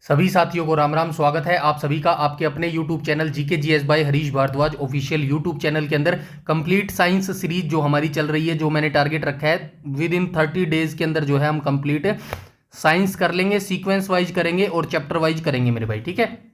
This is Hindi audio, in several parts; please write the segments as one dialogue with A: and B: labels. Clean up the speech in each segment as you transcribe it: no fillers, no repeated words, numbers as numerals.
A: सभी साथियों को राम राम। स्वागत है आप सभी का आपके अपने YouTube channel GK GS by Harish Bhardwaj official YouTube channel के अंदर कंप्लीट साइंस सीरीज जो हमारी चल रही है, जो मैंने टारगेट रखा है विद इन 30 डेज के अंदर जो है हम कंप्लीट साइंस कर लेंगे। सीक्वेंस वाइज करेंगे और चैप्टर वाइज करेंगे मेरे भाई, ठीक है।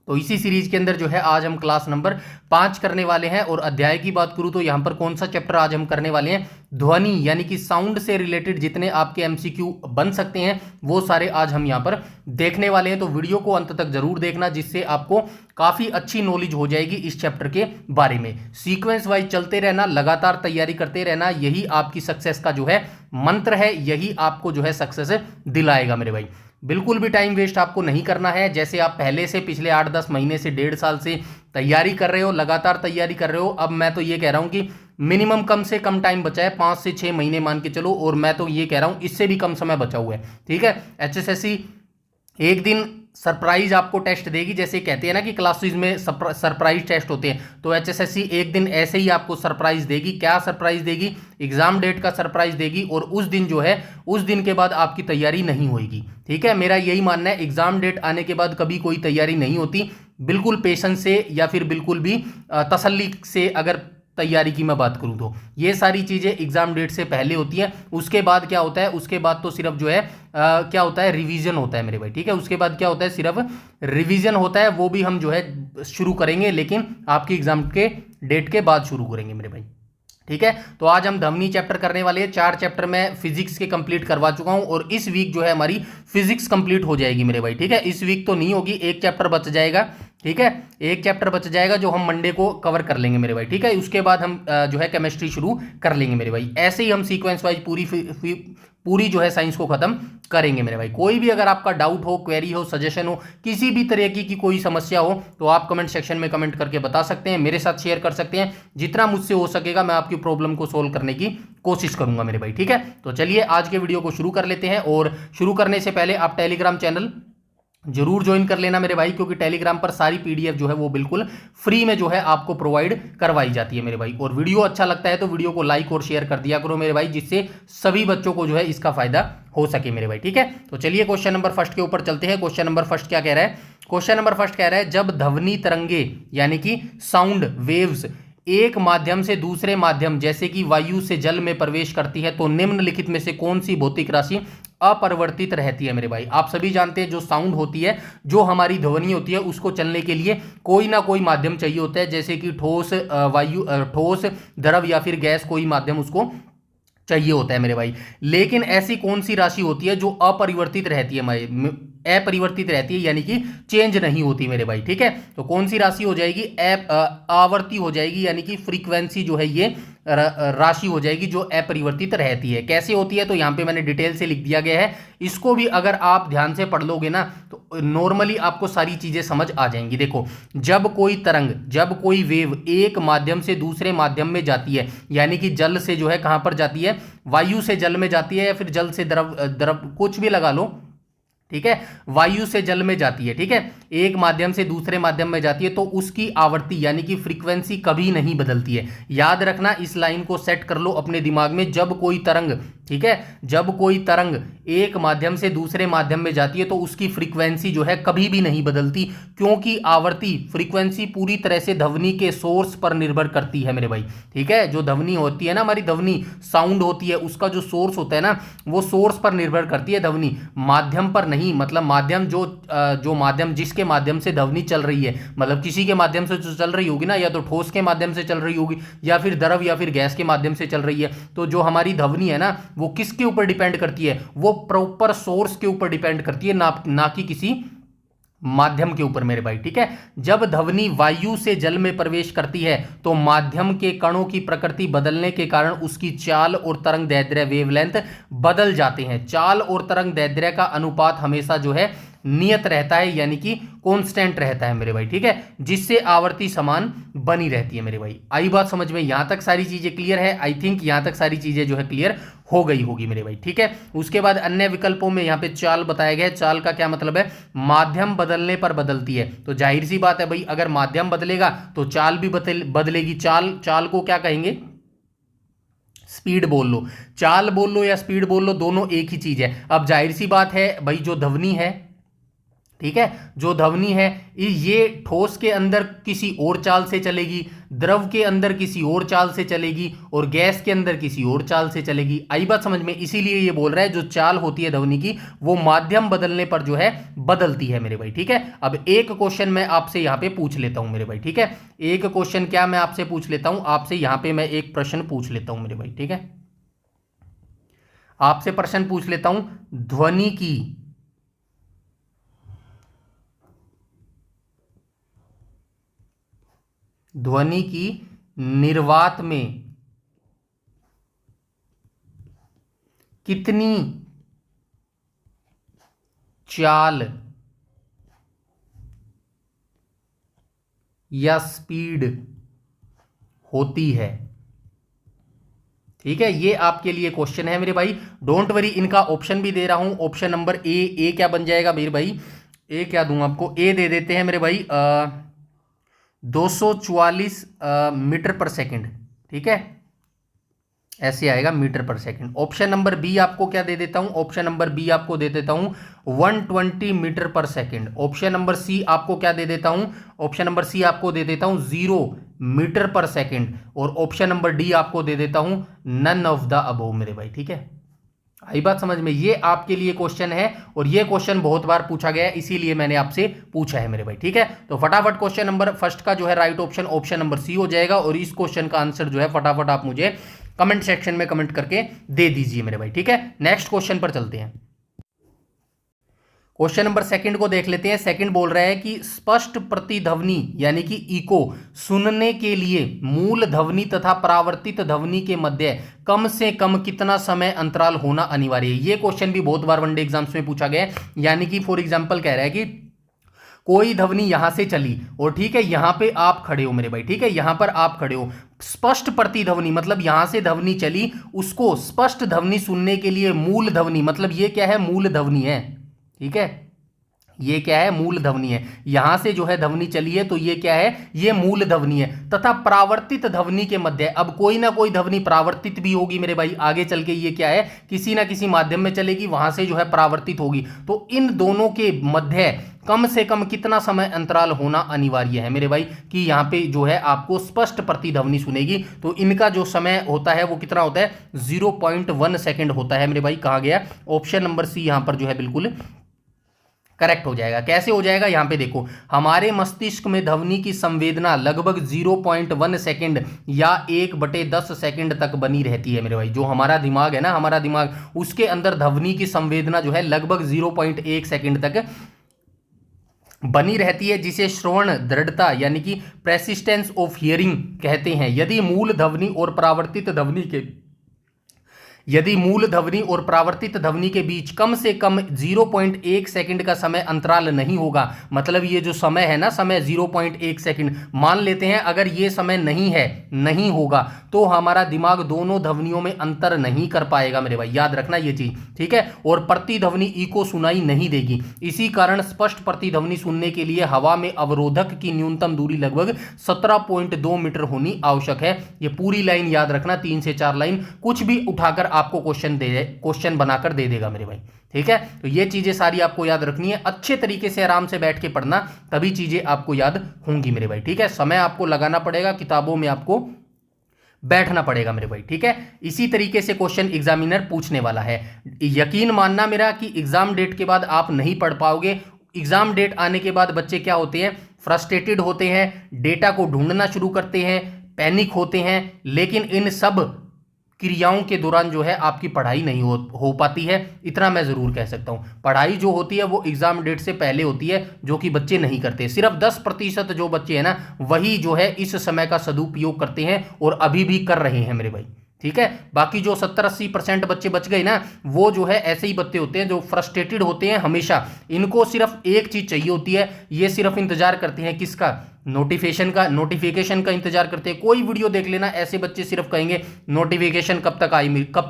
A: तो इसी सीरीज के अंदर जो है आज हम क्लास नंबर 5 करने वाले हैं। और अध्याय की बात करूं तो यहां पर कौन सा चैप्टर आज हम करने वाले हैं, ध्वनि यानी कि साउंड से रिलेटेड जितने आपके एमसीक्यू बन सकते हैं वो सारे आज हम यहां पर देखने वाले हैं। तो वीडियो को अंत तक जरूर देखना, जिससे आपको काफी अच्छी नॉलेज हो जाएगी इस चैप्टर के बारे में। सीक्वेंस वाइज चलते रहना, लगातार तैयारी करते रहना, यही आपकी सक्सेस का जो है मंत्र है, यही आपको जो है सक्सेस दिलाएगा मेरे भाई। बिल्कुल भी टाइम वेस्ट आपको नहीं करना है। जैसे आप पहले से पिछले 8-10 महीने से 1.5 साल से तैयारी कर रहे हो, लगातार तैयारी कर रहे हो, अब मैं तो ये कह रहा हूं कि मिनिमम कम से कम टाइम बचा है, 5 से 6 महीने मान के चलो, और मैं तो ये कह रहा हूं इससे भी कम समय बचा हुआ है, ठीक है। एचएसएससी एक दिन सरप्राइज आपको टेस्ट देगी, जैसे कहते हैं ना कि क्लासेस में सरप्राइज टेस्ट होते हैं, तो एचएसएससी एक दिन ऐसे ही आपको सरप्राइज देगी। क्या सरप्राइज देगी? एग्जाम डेट का सरप्राइज देगी, और उस दिन जो है उस दिन के बाद आपकी तैयारी नहीं होगी, ठीक है। मेरा यही मानना है, एग्जाम डेट आने के बाद कभी कोई तैयारी नहीं होती। बिल्कुल पेशेंस से या फिर बिल्कुल भी तसल्ली से अगर तैयारी की मैं बात करूं तो ये सारी चीजें एग्जाम डेट से पहले होती हैं। उसके बाद क्या होता है? उसके बाद तो सिर्फ जो है क्या होता है, रिवीजन होता है मेरे भाई, ठीक है। उसके बाद क्या होता है, सिर्फ रिवीजन होता है, वो भी हम जो है शुरू करेंगे, लेकिन आपकी एग्जाम के डेट के बाद शुरू करेंगे मेरे भाई, ठीक है। तो आज हम ध्वनि चैप्टर करने वाले हैं। 4 चैप्टर मैं फिजिक्स के कंप्लीट करवा चुका हूं, और इस वीक जो है हमारी फिजिक्स कंप्लीट हो जाएगी मेरे भाई, ठीक है। इस वीक तो नहीं होगी, एक चैप्टर बच जाएगा, ठीक है। एक चैप्टर बच जाएगा जो हम मंडे को कवर कर लेंगे मेरे भाई, ठीक है। उसके बाद हम जो है केमिस्ट्री शुरू कर लेंगे मेरे भाई। ऐसे ही हम सीक्वेंस वाइज पूरी जो है साइंस को खत्म करेंगे मेरे भाई। कोई भी अगर आपका डाउट हो, क्वेरी हो, सजेशन हो, किसी भी तरह की कोई समस्या हो, तो आप कमेंट सेक्शन में कमेंट करके बता सकते हैं, मेरे साथ शेयर कर सकते हैं। जितना मुझसे हो सकेगा मैं आपकी प्रॉब्लम को सोल्व करने की कोशिश करूंगा मेरे भाई, ठीक है। तो चलिए आज के वीडियो को शुरू कर लेते हैं। और शुरू करने से पहले आप टेलीग्राम चैनल जरूर ज्वाइन कर लेना मेरे भाई, क्योंकि टेलीग्राम पर सारी पीडीएफ जो है वो बिल्कुल फ्री में जो है आपको प्रोवाइड करवाई जाती है मेरे भाई। और वीडियो अच्छा लगता है तो वीडियो को लाइक और शेयर कर दिया करो मेरे भाई, जिससे सभी बच्चों को जो है इसका फायदा हो सके मेरे भाई, ठीक है। तो चलिए क्वेश्चन नंबर फर्स्ट के ऊपर चलते हैं। क्वेश्चन नंबर फर्स्ट क्या कह रहा है? क्वेश्चन नंबर फर्स्ट कह रहा है, जब ध्वनि तरंगे यानी कि साउंड वेव्स एक माध्यम से दूसरे माध्यम जैसे कि वायु से जल में प्रवेश करती है, तो निम्नलिखित में से कौन सी भौतिक राशि अपरिवर्तित रहती है मेरे भाई। आप सभी जानते हैं जो साउंड होती है, जो हमारी ध्वनि होती है, उसको चलने के लिए कोई ना कोई माध्यम चाहिए होता है, जैसे कि ठोस वायु ठोस द्रव या फिर गैस, कोई माध्यम उसको चाहिए होता है मेरे भाई। लेकिन ऐसी कौन सी राशि होती है जो अपरिवर्तित रहती है, अपरिवर्तित रहती है यानी कि चेंज नहीं होती मेरे भाई, ठीक है। तो कौन सी राशि हो जाएगी? आवर्ती हो जाएगी, यानी कि फ्रीक्वेंसी जो है ये राशि हो जाएगी जो अपरिवर्तित रहती है। कैसे होती है? तो यहां पे मैंने डिटेल से लिख दिया गया है। इसको भी अगर आप ध्यान से पढ़ लोगे ना तो नॉर्मली आपको सारी चीजें समझ आ जाएंगी। देखो, जब कोई तरंग, जब कोई वेव एक माध्यम से दूसरे माध्यम में जाती है, यानी कि जल से जो है कहां पर जाती है, वायु से जल में जाती है, या फिर जल से द्रव, कुछ भी लगा लो, ठीक है। वायु से जल में जाती है, ठीक है, एक माध्यम से दूसरे माध्यम में जाती है, तो उसकी आवर्ती यानी कि फ्रीक्वेंसी कभी नहीं बदलती है। याद रखना, इस लाइन को सेट कर लो अपने दिमाग में। जब कोई तरंग, ठीक है, जब कोई तरंग एक माध्यम से दूसरे माध्यम में जाती है तो उसकी फ्रीक्वेंसी जो है कभी भी नहीं बदलती, क्योंकि आवर्ती फ्रीक्वेंसी पूरी तरह से ध्वनि के सोर्स पर निर्भर करती है मेरे भाई, ठीक है। जो ध्वनि होती है ना, हमारी ध्वनि साउंड होती है, उसका जो सोर्स होता है ना, वो सोर्स पर निर्भर करती है ध्वनि, माध्यम पर नहीं। मतलब माध्यम जो माध्यम जिसके माध्यम से ध्वनि चल रही है, मतलब किसी के माध्यम से जो चल रही होगी ना, या तो ठोस के माध्यम से चल रही होगी, या फिर द्रव या फिर गैस के माध्यम से चल रही है, तो जो हमारी ध्वनि है ना, वो किसके ऊपर डिपेंड करती है? वो प्रॉपर सोर्स के ऊपर डिपेंड करती है, ना कि किसी माध्यम के ऊपर मेरे भाई, ठीक है। जब ध्वनि वायु से जल में प्रवेश करती है तो माध्यम के कणों की प्रकृति बदलने के कारण उसकी चाल और तरंग दैर्ध्य वेवलेंथ बदल जाते हैं। चाल और तरंग दैर्ध्य का अनुपात हमेशा जो है नियत रहता है, यानी कि कांस्टेंट रहता है मेरे भाई, ठीक है, जिससे आवर्ती समान बनी रहती है मेरे भाई। आई बात समझ में? यहां तक सारी चीजें क्लियर है? आई थिंक यहां तक सारी चीजें जो है क्लियर हो गई होगी मेरे भाई, ठीक है। उसके बाद अन्य विकल्पों में यहां पे चाल बताया गया है। चाल का क्या मतलब है? माध्यम बदलने पर बदलती है। तो जाहिर सी बात है भाई, अगर माध्यम बदलेगा तो चाल भी बदलेगी। चाल को क्या कहेंगे? स्पीड बोल लो, चाल बोल लो या स्पीड बोल लो, दोनों एक ही चीज है। अब जाहिर सी बात है भाई, जो ध्वनि है ठीक है। जो ध्वनि है ये ठोस के अंदर किसी और चाल से चलेगी, द्रव के अंदर किसी और चाल से चलेगी, और गैस के अंदर किसी और चाल से चलेगी। आई बात समझ में? इसीलिए ये बोल रहा है जो चाल होती है ध्वनि की वो माध्यम बदलने पर जो है बदलती है मेरे भाई। ठीक है। अब एक क्वेश्चन मैं आपसे यहां पे पूछ लेता हूं मेरे भाई। ठीक है। एक क्वेश्चन क्या मैं आपसे पूछ लेता हूं, आपसे यहां पे मैं एक प्रश्न पूछ लेता हूं मेरे भाई। ठीक है। आपसे प्रश्न पूछ लेता हूं, ध्वनि की निर्वात में कितनी चाल या स्पीड होती है? ठीक है। ये आपके लिए क्वेश्चन है मेरे भाई। डोंट वरी, इनका ऑप्शन भी दे रहा हूं। ऑप्शन नंबर ए क्या बन जाएगा मेरे भाई? ए क्या दूं आपको? ए दे देते हैं मेरे भाई 244 मीटर पर सेकंड। ठीक है, ऐसे आएगा मीटर पर सेकंड। ऑप्शन नंबर बी आपको क्या दे देता हूं? ऑप्शन नंबर बी आपको दे देता हूं 120 मीटर पर सेकंड। ऑप्शन नंबर सी आपको क्या दे देता हूं? ऑप्शन नंबर सी आपको दे देता हूं 0 मीटर पर सेकंड। और ऑप्शन नंबर डी आपको दे देता हूं नन ऑफ द अबोव मेरे भाई। ठीक है, आई बात समझ में? ये आपके लिए क्वेश्चन है और ये क्वेश्चन बहुत बार पूछा गया है, इसीलिए मैंने आपसे पूछा है मेरे भाई। ठीक है, तो फटाफट क्वेश्चन नंबर फर्स्ट का जो है right option option number C हो जाएगा। और इस क्वेश्चन का आंसर जो है फटाफट आप मुझे कमेंट सेक्शन में कमेंट करके दे दीजिए मेरे भाई। ठीक है, नेक्स्ट क्वेश्चन पर चलते हैं। क्वेश्चन नंबर सेकंड को देख लेते हैं। सेकंड बोल रहा है कि स्पष्ट प्रतिध्वनि यानी कि इको सुनने के लिए मूल ध्वनि तथा परावर्तित ध्वनि के मध्य कम से कम कितना समय अंतराल होना अनिवार्य है। ये क्वेश्चन भी बहुत बार वनडे एग्जाम्स में पूछा गया है। यानी कि फॉर एग्जांपल कह रहा है कि कोई ध्वनि यहां से चली और ठीक है यहां पे आप खड़े हो मेरे भाई। ठीक है, यहां पर आप खड़े हो, स्पष्ट प्रतिध्वनि मतलब यहां से ध्वनि चली, उसको स्पष्ट ध्वनि सुनने के लिए मूल ध्वनि मतलब ये क्या है? मूल ध्वनि है। ठीक है, ये क्या है? मूल ध्वनि है। यहां से जो है ध्वनि चली है तो ये क्या है? ये मूल ध्वनि है। तथा परावर्तित ध्वनि के मध्य, अब कोई ना कोई ध्वनि परावर्तित भी होगी मेरे भाई, आगे चल के ये क्या है? किसी ना किसी माध्यम में चलेगी, वहां से जो है परावर्तित होगी। तो इन दोनों के मध्य कम से कम कितना समय अंतराल होना अनिवार्य है मेरे भाई कि यहां पे जो है आपको स्पष्ट प्रतिध्वनि सुनेगी। तो इनका जो समय होता है वो कितना होता है? 0.1 सेकंड होता है मेरे भाई। कहा गया ऑप्शन नंबर सी यहां पर जो है बिल्कुल करेक्ट हो जाएगा। कैसे हो जाएगा? यहां पे देखो, हमारे मस्तिष्क में ध्वनि की संवेदना लगभग 0.1 सेकंड या 1/10 सेकंड तक बनी रहती है मेरे भाई। जो हमारा दिमाग है ना, हमारा दिमाग, उसके अंदर ध्वनि की संवेदना जो है लगभग 0.1 सेकंड तक बनी रहती है, जिसे श्रवण दृढ़ता यानी कि प्रेसिस्टेंस ऑफ हियरिंग कहते हैं। यदि मूल ध्वनि और परावर्तित ध्वनि के बीच कम से कम 0.1 सेकंड का समय अंतराल नहीं होगा, मतलब ये जो समय है ना, समय 0.1 सेकंड मान लेते हैं, अगर ये समय नहीं होगा तो हमारा दिमाग दोनों ध्वनियों में अंतर नहीं कर पाएगा मेरे भाई। याद रखना ये चीज, ठीक है। और प्रतिध्वनि इको सुनाई नहीं देगी। इसी कारण स्पष्ट प्रतिध्वनि सुनने के लिए हवा में अवरोधक की न्यूनतम दूरी लगभग 17.2 मीटर होनी आवश्यक है। ये पूरी लाइन याद रखना, 3 से 4 लाइन, कुछ भी उठाकर आपको क्वेश्चन बनाकर दे देगा मेरे भाई। ठीक है, तो ये चीजें सारी आपको याद रखनी है। अच्छे तरीके से आराम से बैठ के पढ़ना, तभी चीजें आपको याद होंगी मेरे भाई। ठीक है, समय आपको लगाना पड़ेगा, किताबों में आपको बैठना पड़ेगा मेरे भाई। ठीक है, इसी तरीके से क्वेश्चन एग्जामिनर पूछने वाला है। यकीन मानना मेरा कि एग्जाम डेट के बाद आप नहीं पढ़ पाओगे। एग्जाम डेट आने के बाद बच्चे क्या होते हैं? फ्रस्ट्रेटेड होते हैं, डेटा को ढूंढना शुरू करते हैं, पैनिक होते हैं। लेकिन इन सब क्रियाओं के दौरान जो है आपकी पढ़ाई नहीं हो पाती है। इतना मैं जरूर कह सकता हूं, पढ़ाई जो होती है वो एग्जाम डेट से पहले होती है, जो कि बच्चे नहीं करते। सिर्फ 10% जो बच्चे हैं ना, वही जो है इस समय का सदुपयोग करते हैं और अभी भी कर रहे हैं मेरे भाई। ठीक है, बाकी जो 70-80% बच्चे बच गए ना, वो जो है ऐसे ही बच्चे होते हैं जो फ्रस्ट्रेटेड होते हैं हमेशा। इनको सिर्फ एक चीज चाहिए होती है, ये सिर्फ इंतजार करते हैं किसका? नोटिफिकेशन का इंतजार करते हैं। कोई वीडियो देख लेना, ऐसे बच्चे सिर्फ कहेंगे नोटिफिकेशन कब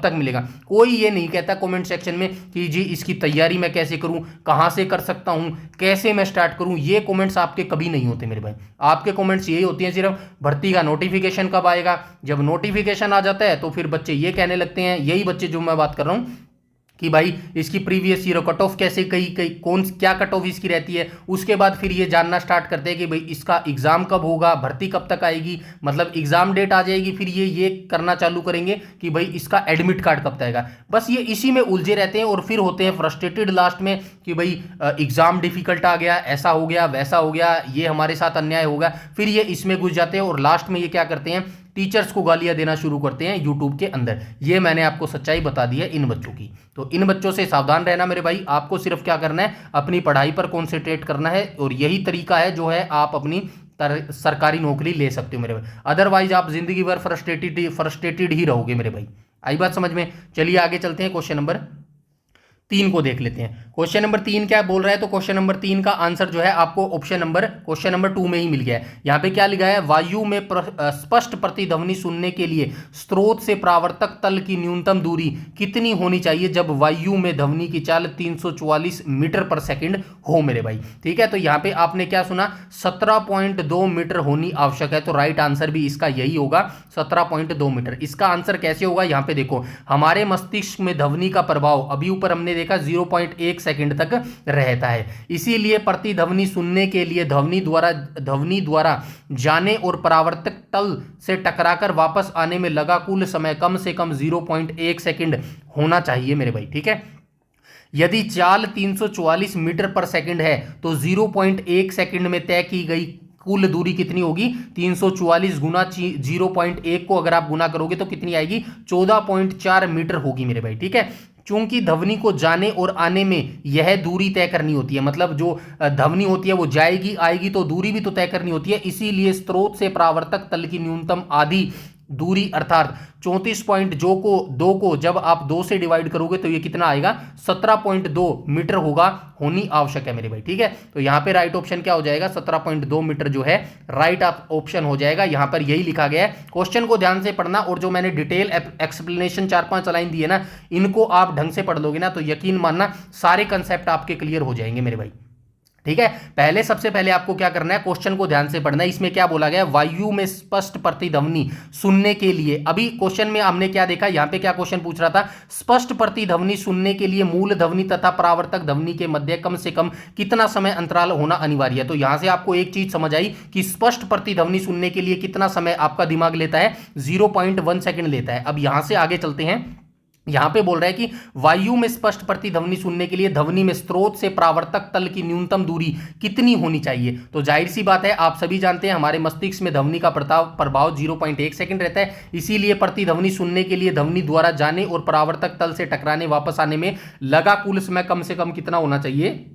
A: तक मिलेगा। कोई ये नहीं कहता कमेंट सेक्शन में कि जी इसकी तैयारी मैं कैसे करूं, कहां से कर सकता हूं, कैसे मैं स्टार्ट करूं। ये कमेंट्स आपके कभी नहीं होते मेरे भाई। आपके कमेंट्स यही होती हैं सिर्फ भर्ती का नोटिफिकेशन कब आएगा। जब नोटिफिकेशन आ जाता है तो फिर बच्चे ये कहने लगते हैं, यही बच्चे जो मैं बात कर रहा हूं, कि भाई इसकी प्रीवियस ईयर कट ऑफ कैसे कई कई कौन क्या कट ऑफ इसकी रहती है। उसके बाद फिर ये जानना स्टार्ट करते हैं कि भाई इसका एग्जाम कब होगा, भर्ती कब तक आएगी, मतलब एग्जाम डेट आ जाएगी, फिर ये करना चालू करेंगे कि भाई इसका एडमिट कार्ड कब तक आएगा। बस ये इसी में उलझे रहते हैं और फिर होते हैं फ्रस्ट्रेटेड लास्ट में कि भाई एग्जाम डिफिकल्ट आ गया, ऐसा हो गया, वैसा हो गया, ये हमारे साथ अन्याय होगा, फिर ये इसमें घुस जाते हैं और लास्ट में ये क्या करते हैं, टीचर्स को गालियां देना शुरू करते हैं यूट्यूब के अंदर। ये मैंने आपको सच्चाई बता दी है इन बच्चों की। तो इन बच्चों से सावधान रहना मेरे भाई। आपको सिर्फ क्या करना है, अपनी पढ़ाई पर कॉन्सेंट्रेट करना है और यही तरीका है जो है आप अपनी सरकारी नौकरी ले सकते हो मेरे भाई। अदरवाइज आप जिंदगी भर फ्रस्ट्रेटेड ही रहोगे मेरे भाई। आई बात समझ में। चलिए आगे चलते हैं, क्वेश्चन नंबर 3 को देख लेते हैं। क्वेश्चन नंबर 3 क्या बोल रहा है, तो क्वेश्चन नंबर 3 का आंसर जो है आपको क्वेश्चन नंबर 2 में ही मिल गया है। यहां पे क्या लिखा है, वायु में स्पष्ट प्रतिध्वनि सुनने के लिए स्रोत से परावर्तक तल की न्यूनतम दूरी कितनी होनी चाहिए जब वायु में ध्वनि की चाल 344 मीटर पर सेकंड हो मेरे भाई। ठीक है, तो यहां पे आपने क्या सुना, 17.2 मीटर होनी आवश्यक है। तो राइट आंसर भी इसका यही होगा, 17.2 मीटर। इसका आंसर कैसे होगा, यहां पे देखो हमारे मस्तिष्क में ध्वनि का प्रभाव अभी ऊपर हमने देखा 0.1 सेकंड तक रहता है। इसीलिए प्रतिध्वनि सुनने के लिए ध्वनि द्वारा जाने और परावर्तक तल से टकराकर वापस आने में लगा कुल समय कम से कम 0.1 सेकंड होना चाहिए मेरे भाई। ठीक है, यदि चाल 344 मीटर पर सेकंड है तो 0.1 सेकंड में तय की गई कुल दूरी कितनी होगी, 344 गुना 0.1 को अगर आप गुना करोगे तो कितनी आएगी, 14.4 मीटर होगी मेरे भाई। ठीक है, चूंकि ध्वनि को जाने और आने में यह दूरी तय करनी होती है, मतलब जो ध्वनि होती है वो जाएगी आएगी तो दूरी भी तो तय करनी होती है। इसीलिए स्रोत से परावर्तक तल की न्यूनतम आधी दूरी अर्थात 34.2 को जब आप 2 से डिवाइड करोगे तो ये कितना आएगा, 17.2 मीटर होगा, होनी आवश्यक है मेरे भाई। ठीक है, तो यहां पे राइट ऑप्शन क्या हो जाएगा, 17.2 मीटर जो है राइट ऑप्शन हो जाएगा। यहां पर यही लिखा गया है। क्वेश्चन को ध्यान से पढ़ना और जो मैंने डिटेल एक्सप्लेनेशन 4-5 लाइन दी है ना, इनको आप ढंग से पढ़ लोगे ना तो यकीन मानना सारे कंसेप्ट आपके क्लियर हो जाएंगे मेरे भाई। ठीक है, सबसे पहले आपको क्या करना है, क्वेश्चन को ध्यान से पढ़ना है। इसमें क्या बोला गया है, वायु में स्पष्ट प्रतिध्वनि सुनने के लिए। अभी क्वेश्चन में हमने क्या देखा, यहां पे क्या क्वेश्चन पूछ रहा था, स्पष्ट प्रतिध्वनि सुनने के लिए मूल ध्वनि तथा परावर्तक ध्वनि के मध्य कम से कम कितना समय अंतराल होना अनिवार्य है। तो यहां से आपको एक चीज समझ आई कि स्पष्ट प्रतिध्वनि सुनने के लिए कितना समय आपका दिमाग लेता है, 0.1 सेकंड लेता है। अब यहां से आगे चलते हैं। यहां पे बोल रहा है कि वायु में स्पष्ट प्रतिध्वनि सुनने के लिए ध्वनि में स्रोत से परावर्तक तल की न्यूनतम दूरी कितनी होनी चाहिए। तो जाहिर सी बात है, आप सभी जानते हैं हमारे मस्तिष्क में ध्वनि का प्रभाव 0.1 सेकंड रहता है। इसीलिए प्रतिध्वनि सुनने के लिए ध्वनि द्वारा जाने और परावर्तक तल से टकराने वापस आने में लगा कुल समय कम से कम कितना होना चाहिए,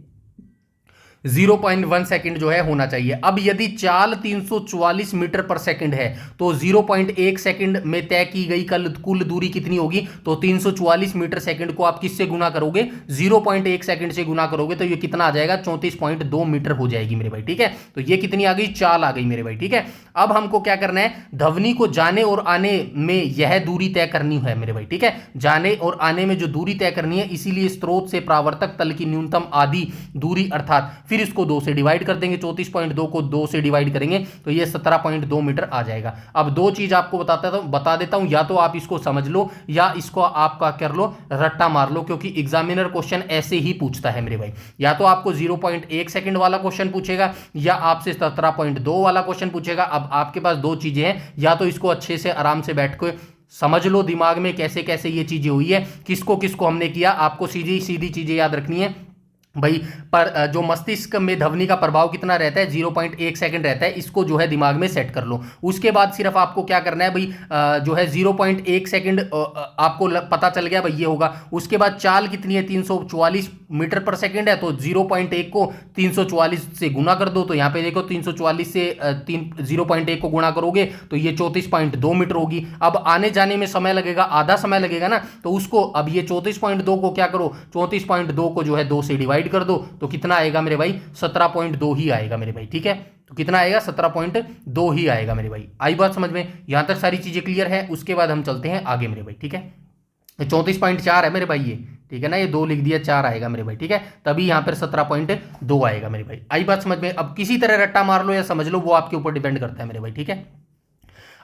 A: 0.1 सेकंड जो है होना चाहिए। अब यदि चाल 344 मीटर पर सेकंड है तो 0.1 सेकंड में तय की गई कुल दूरी कितनी होगी, तो 344 मीटर सेकंड को आप किससे गुना करोगे, 0.1 सेकंड से गुना करोगे तो ये कितना आ जाएगा, 34.2 मीटर हो जाएगी मेरे भाई। ठीक है, तो ये कितनी आ गई, चाल आ गई मेरे भाई। ठीक है, अब हमको क्या करना है, ध्वनि को जाने और आने में यह दूरी तय करनी है मेरे भाई। ठीक है, जाने और आने में जो दूरी तय करनी है, इसीलिए स्रोत से परावर्तक तल की न्यूनतम आधी दूरी अर्थात फिर इसको 2 से डिवाइड कर देंगे, 34.2 को 2 से डिवाइड करेंगे तो ये 17.2 मीटर आ जाएगा। अब दो चीज आपको बता देता हूं, या तो आप इसको समझ लो या इसको आपका कर लो, रट्टा मार लो, क्योंकि एग्जामिनर क्वेश्चन ऐसे ही पूछता है मेरे भाई। या तो आपको 0.1 सेकंड वाला क्वेश्चन पूछेगा या आपसे 17.2 वाला क्वेश्चन पूछेगा। अब आपके पास दो चीजें हैं, या तो इसको अच्छे से आराम से बैठ के समझ लो दिमाग में कैसे कैसे ये चीजें हुई है, किसको किसको हमने किया। आपको सीधी सीधी चीजें याद रखनी है भाई। पर जो मस्तिष्क में ध्वनि का प्रभाव कितना रहता है, 0.1 सेकंड रहता है, इसको जो है दिमाग में सेट कर लो। उसके बाद सिर्फ आपको क्या करना है भाई, जो है 0.1 सेकंड आपको पता चल गया भाई ये होगा। उसके बाद चाल कितनी है, 344 मीटर पर सेकंड है, तो 0.1 को 344 से गुना कर दो। तो यहाँ पे देखो 344 से 0.1 को गुणा करोगे तो ये 34.2 मीटर होगी। अब आने जाने में समय लगेगा, आधा समय लगेगा ना, तो उसको अब ये 34.2 को क्या करो, 34.2 को जो है 2 से डिवाइड कर दो तो कितना आएगा मेरे भाई, 17.2 ही आएगा मेरे भाई। ठीक है, तो कितना आएगा, 17.2 ही आएगा मेरे भाई। आई बात समझ में, यहां तक सारी चीजें क्लियर है। उसके बाद हम चलते हैं आगे मेरे भाई। ठीक है, 34.4 है मेरे भाई ये, ठीक है ना, ये 2 लिख दिया, 4 आएगा मेरे भाई। ठीक है, तभी यहां पर 17.2 आएगा मेरे भाई। आई बात समझ में। अब किसी तरह रट्टा मार लो या समझ लो, वो आपके ऊपर डिपेंड करता है मेरे भाई। ठीक है,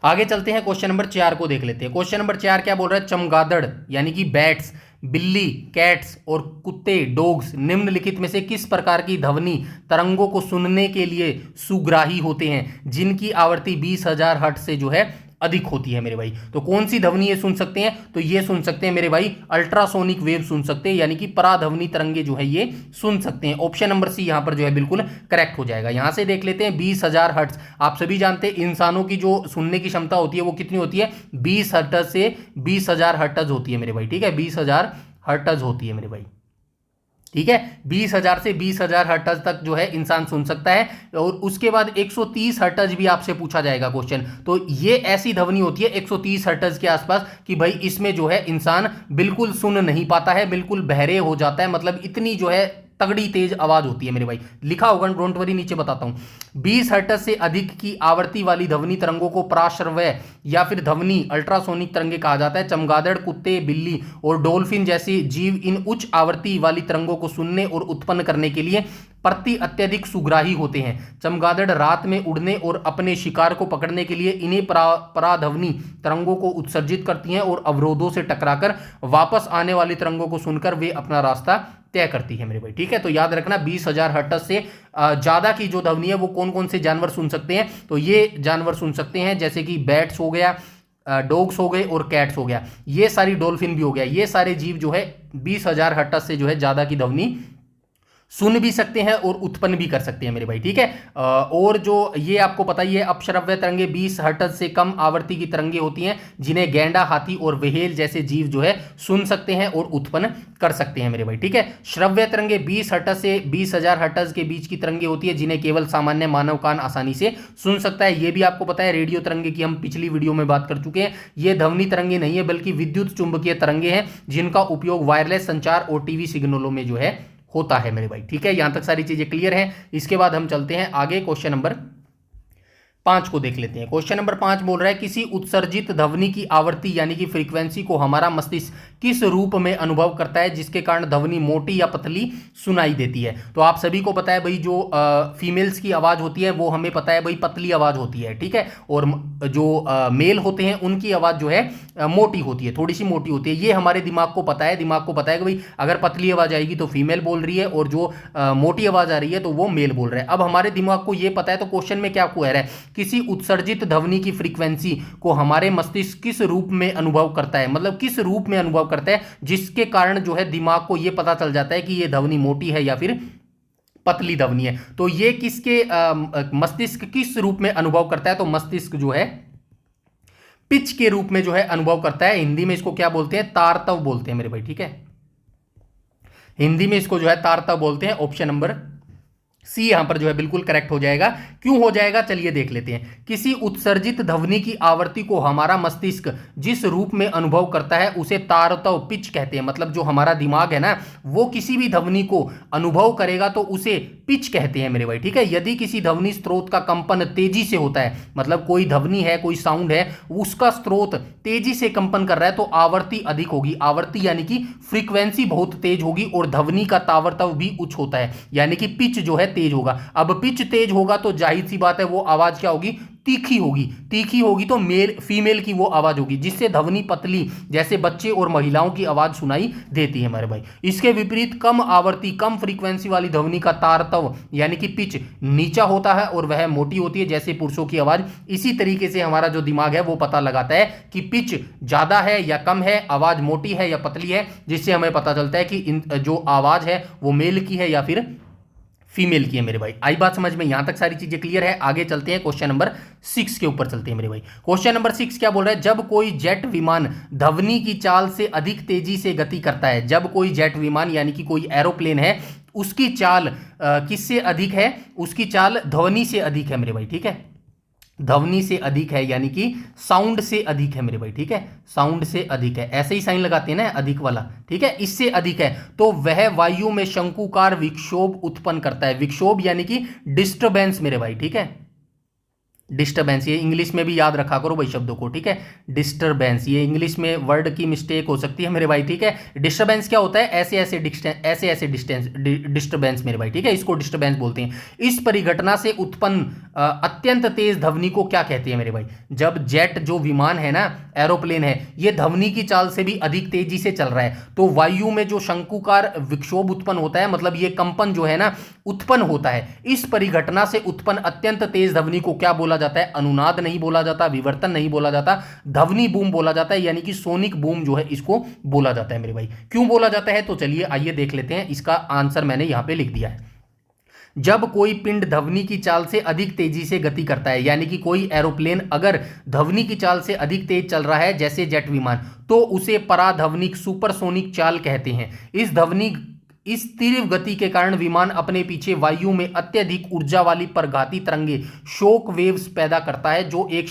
A: आगे चलते हैं, क्वेश्चन नंबर 4 को देख लेते हैं। क्वेश्चन नंबर 4 क्या बोल रहा है, चमगादड़ यानी कि बैट्स बिल्ली, कैट्स और कुत्ते, डॉग्स निम्नलिखित में से किस प्रकार की ध्वनि तरंगों को सुनने के लिए सुग्राही होते हैं, जिनकी आवृत्ति 20,000 हर्ट्ज से जो है अधिक होती है मेरे भाई? तो कौन सी ध्वनि ये सुन सकते हैं? तो ये सुन सकते हैं मेरे भाई अल्ट्रासोनिक वेव सुन सकते हैं, यानी कि पराध्वनि तरंगे जो है ये सुन सकते हैं। ऑप्शन नंबर सी यहां पर जो है बिल्कुल करेक्ट हो जाएगा। यहां से देख लेते हैं 20,000 हर्ट्ज। आप सभी जानते हैं इंसानों की जो सुनने की क्षमता होती है वो कितनी होती है? 20 हर्ट्ज से 20,000 हर्ट्ज होती है मेरे भाई, ठीक है, 20,000 हर्ट्ज होती है मेरे भाई, ठीक है। 20,000 से 20,000 हर्ट्ज तक जो है इंसान सुन सकता है। और उसके बाद 130 हर्ट्ज भी आपसे पूछा जाएगा क्वेश्चन। तो ये ऐसी ध्वनि होती है 130 हर्ट्ज के आसपास कि भाई इसमें जो है इंसान बिल्कुल सुन नहीं पाता है, बिल्कुल बहरे हो जाता है, मतलब इतनी जो है तगड़ी तेज आवाज होती है मेरे भाई। लिखा होगा, डोंट वरी, नीचे बताता हूं। 20 हर्ट्ज से अधिक की आवृत्ति वाली ध्वनि तरंगों को पराश्रव्य या फिर ध्वनि अल्ट्रासोनिक तरंगे कहा जाता है। चमगादड़, कुत्ते, बिल्ली और डॉल्फिन जैसे जीव इन उच्च आवृत्ति वाली तरंगों को सुनने और उत्पन्न करने के लिए प्रति अत्यधिक सुग्राही होते हैं। चमगादड़ रात में उड़ने और अपने शिकार को पकड़ने के लिए इन्हें पराध्वनि तरंगों को उत्सर्जित करती हैं और अवरोधों से टकराकर वापस आने वाली तरंगों को सुनकर वे अपना रास्ता तय करती है मेरे भाई, ठीक है। तो याद रखना 20,000 हर्ट्ज से ज्यादा की जो ध्वनि है वो कौन कौन से जानवर सुन सकते हैं? तो ये जानवर सुन सकते हैं जैसे कि बैट्स हो गया, डॉग्स हो गए और कैट्स हो गया, ये सारी डॉल्फिन भी हो गया, ये सारे जीव जो है 20,000 हर्ट्ज से जो है ज्यादा की ध्वनि सुन भी सकते हैं और उत्पन्न भी कर सकते हैं मेरे भाई, ठीक है। और जो ये आपको पता ही है अपश्रव्य तरंगे 20 हर्ट्ज से कम आवृत्ति की तरंगे होती हैं, जिन्हें गैंडा, हाथी और व्हेल जैसे जीव जो है सुन सकते हैं और उत्पन्न कर सकते हैं मेरे भाई, ठीक है। श्रव्य तरंगे 20 हर्ट्ज से 20,000 हर्ट्ज के बीच की तरंगे होती है, जिन्हें केवल सामान्य मानव कान आसानी से सुन सकता है। ये भी आपको पता है रेडियो तरंगे की हम पिछली वीडियो में बात कर चुके हैं। ये ध्वनि तरंगे नहीं है बल्कि विद्युत चुंबकीय तरंगे हैं, जिनका उपयोग वायरलेस संचार और टीवी सिग्नलों में जो है होता है मेरे भाई, ठीक है। यहां तक सारी चीजें क्लियर हैं। इसके बाद हम चलते हैं आगे, क्वेश्चन नंबर 5 को देख लेते हैं। क्वेश्चन नंबर 5 बोल रहा है किसी उत्सर्जित ध्वनि की आवृत्ति यानी कि फ्रीक्वेंसी को हमारा मस्तिष्क किस रूप में अनुभव करता है, जिसके कारण ध्वनि मोटी या पतली सुनाई देती है? तो आप सभी को पता है भाई जो फीमेल्स की आवाज होती है वो हमें पता है भाई पतली आवाज होती है, ठीक है। और जो मेल होते हैं उनकी आवाज जो है मोटी होती है, थोड़ी सी मोटी होती है। ये हमारे दिमाग को पता है, दिमाग को पता है कि भाई अगर पतली आवाज आएगी तो फीमेल बोल रही है और जो मोटी आवाज आ रही है तो वो मेल बोल रहा है। अब हमारे दिमाग को ये पता है, तो क्वेश्चन में क्या कह रहा है? किसी उत्सर्जित ध्वनि की फ्रीक्वेंसी को हमारे मस्तिष्क किस रूप में अनुभव करता है, मतलब किस रूप में अनुभव करता है जिसके कारण जो है दिमाग को यह पता चल जाता है कि यह ध्वनि मोटी है या फिर पतली ध्वनि है। तो ये किसके मस्तिष्क किस रूप में अनुभव करता है? तो मस्तिष्क जो है पिच के रूप में जो है अनुभव करता है। हिंदी में इसको क्या बोलते हैं? तारतव बोलते हैं मेरे भाई, ठीक है। हिंदी में इसको जो है तारतव बोलते हैं। ऑप्शन नंबर सी यहां पर जो है बिल्कुल करेक्ट हो जाएगा। क्यों हो जाएगा चलिए देख लेते हैं। किसी उत्सर्जित ध्वनि की आवृत्ति को हमारा मस्तिष्क जिस रूप में अनुभव करता है उसे तारतव पिच कहते हैं। मतलब जो हमारा दिमाग है ना वो किसी भी ध्वनि को अनुभव करेगा तो उसे पिच कहते हैं मेरे भाई, ठीक है। यदि किसी ध्वनि स्रोत का कंपन तेजी से होता है, मतलब कोई ध्वनि है, कोई साउंड है, उसका स्रोत तेजी से कंपन कर रहा है तो आवृत्ति अधिक होगी। आवृत्ति यानी कि फ्रीक्वेंसी बहुत तेज होगी और ध्वनि का तारतव भी उच्च होता है, यानी कि पिच जो है तेज होगा। अब पिच तेज होगा तो जाहिर सी बात है वो आवाज क्या होगी? तीखी होगी। तीखी होगी तो मेल फीमेल की वो आवाज होगी, जिससे ध्वनि पतली जैसे बच्चे और महिलाओं की आवाज सुनाई देती है हमारे भाई। इसके विपरीत कम आवृत्ति कम फ्रीक्वेंसी वाली ध्वनि का तारतव यानी कि पिच नीचा होता है और वह मोटी होती है जैसे पुरुषों की आवाज। इसी तरीके से हमारा जो दिमाग है वो पता लगाता है कि पिच ज्यादा है या कम है, आवाज मोटी है या पतली है, जिससे हमें पता चलता है कि जो आवाज है वो मेल की है या फिर फीमेल की है मेरे भाई। आई बात समझ में? यहां तक सारी चीजें क्लियर है। आगे चलते हैं क्वेश्चन नंबर 6 के ऊपर चलते हैं मेरे भाई। क्वेश्चन नंबर 6 क्या बोल रहा है? जब कोई जेट विमान ध्वनि की चाल से अधिक तेजी से गति करता है, जब कोई जेट विमान यानी कि कोई एरोप्लेन है उसकी चाल किससे अधिक है? उसकी चाल ध्वनि से अधिक है मेरे भाई, ठीक है। ध्वनि से अधिक है यानी कि साउंड से अधिक है मेरे भाई, ठीक है। साउंड से अधिक है, ऐसे ही साइन लगाते हैं ना अधिक वाला, ठीक है। इससे अधिक है तो वह वायु में शंकुकार विक्षोभ उत्पन्न करता है। विक्षोभ यानी कि डिस्टरबेंस मेरे भाई, ठीक है। डिस्टरबेंस, ये इंग्लिश में भी याद रखा करो भाई शब्दों को, ठीक है। डिस्टरबेंस, ये इंग्लिश में वर्ड की मिस्टेक हो सकती है मेरे भाई, ठीक है। डिस्टरबेंस क्या होता है? ऐसे ऐसे डिस्टेंस डिस्टरबेंस मेरे भाई, ठीक है, इसको डिस्टरबेंस बोलते हैं। इस परिघटना से उत्पन्न अत्यंत तेज ध्वनि को क्या कहते हैं मेरे भाई? जब जेट जो विमान है ना, एरोप्लेन है, ये ध्वनि की चाल से भी अधिक तेजी से चल रहा है, तो वायु में जो शंकुकार विक्षोभ उत्पन्न होता है, मतलब ये कंपन जो है ना उत्पन्न होता है, इस परिघटना से उत्पन्न अत्यंत तेज ध्वनि को क्या बोला जाता है? अनुनाद नहीं बोला जाता, विवर्तन नहीं बोला जाता, ध्वनि बूम बोला जाता है, यानी कि सोनिक बूम जो है इसको बोला जाता है मेरे भाई। क्यों बोला जाता है? तो चलिए आइए देख लेते हैं, इसका आंसर मैंने यहां पे लिख दिया है। जब कोई पिंड ध्वनि की चाल से अधिक तेजी से गति करता है, यानी कि कोई एरोप्लेन अगर ध्वनि की चाल से अधिक तेज चल रहा है जैसे जेट विमान, तो उसे पराध्वनिक सुपरसोनिक चाल कहते हैं। इस तीव्र गति के कारण विमान अपने पीछे वायु में अत्यधिक ऊर्जा वाली परघाती तरंगे शोक वेव्स पैदा करता है, जो एक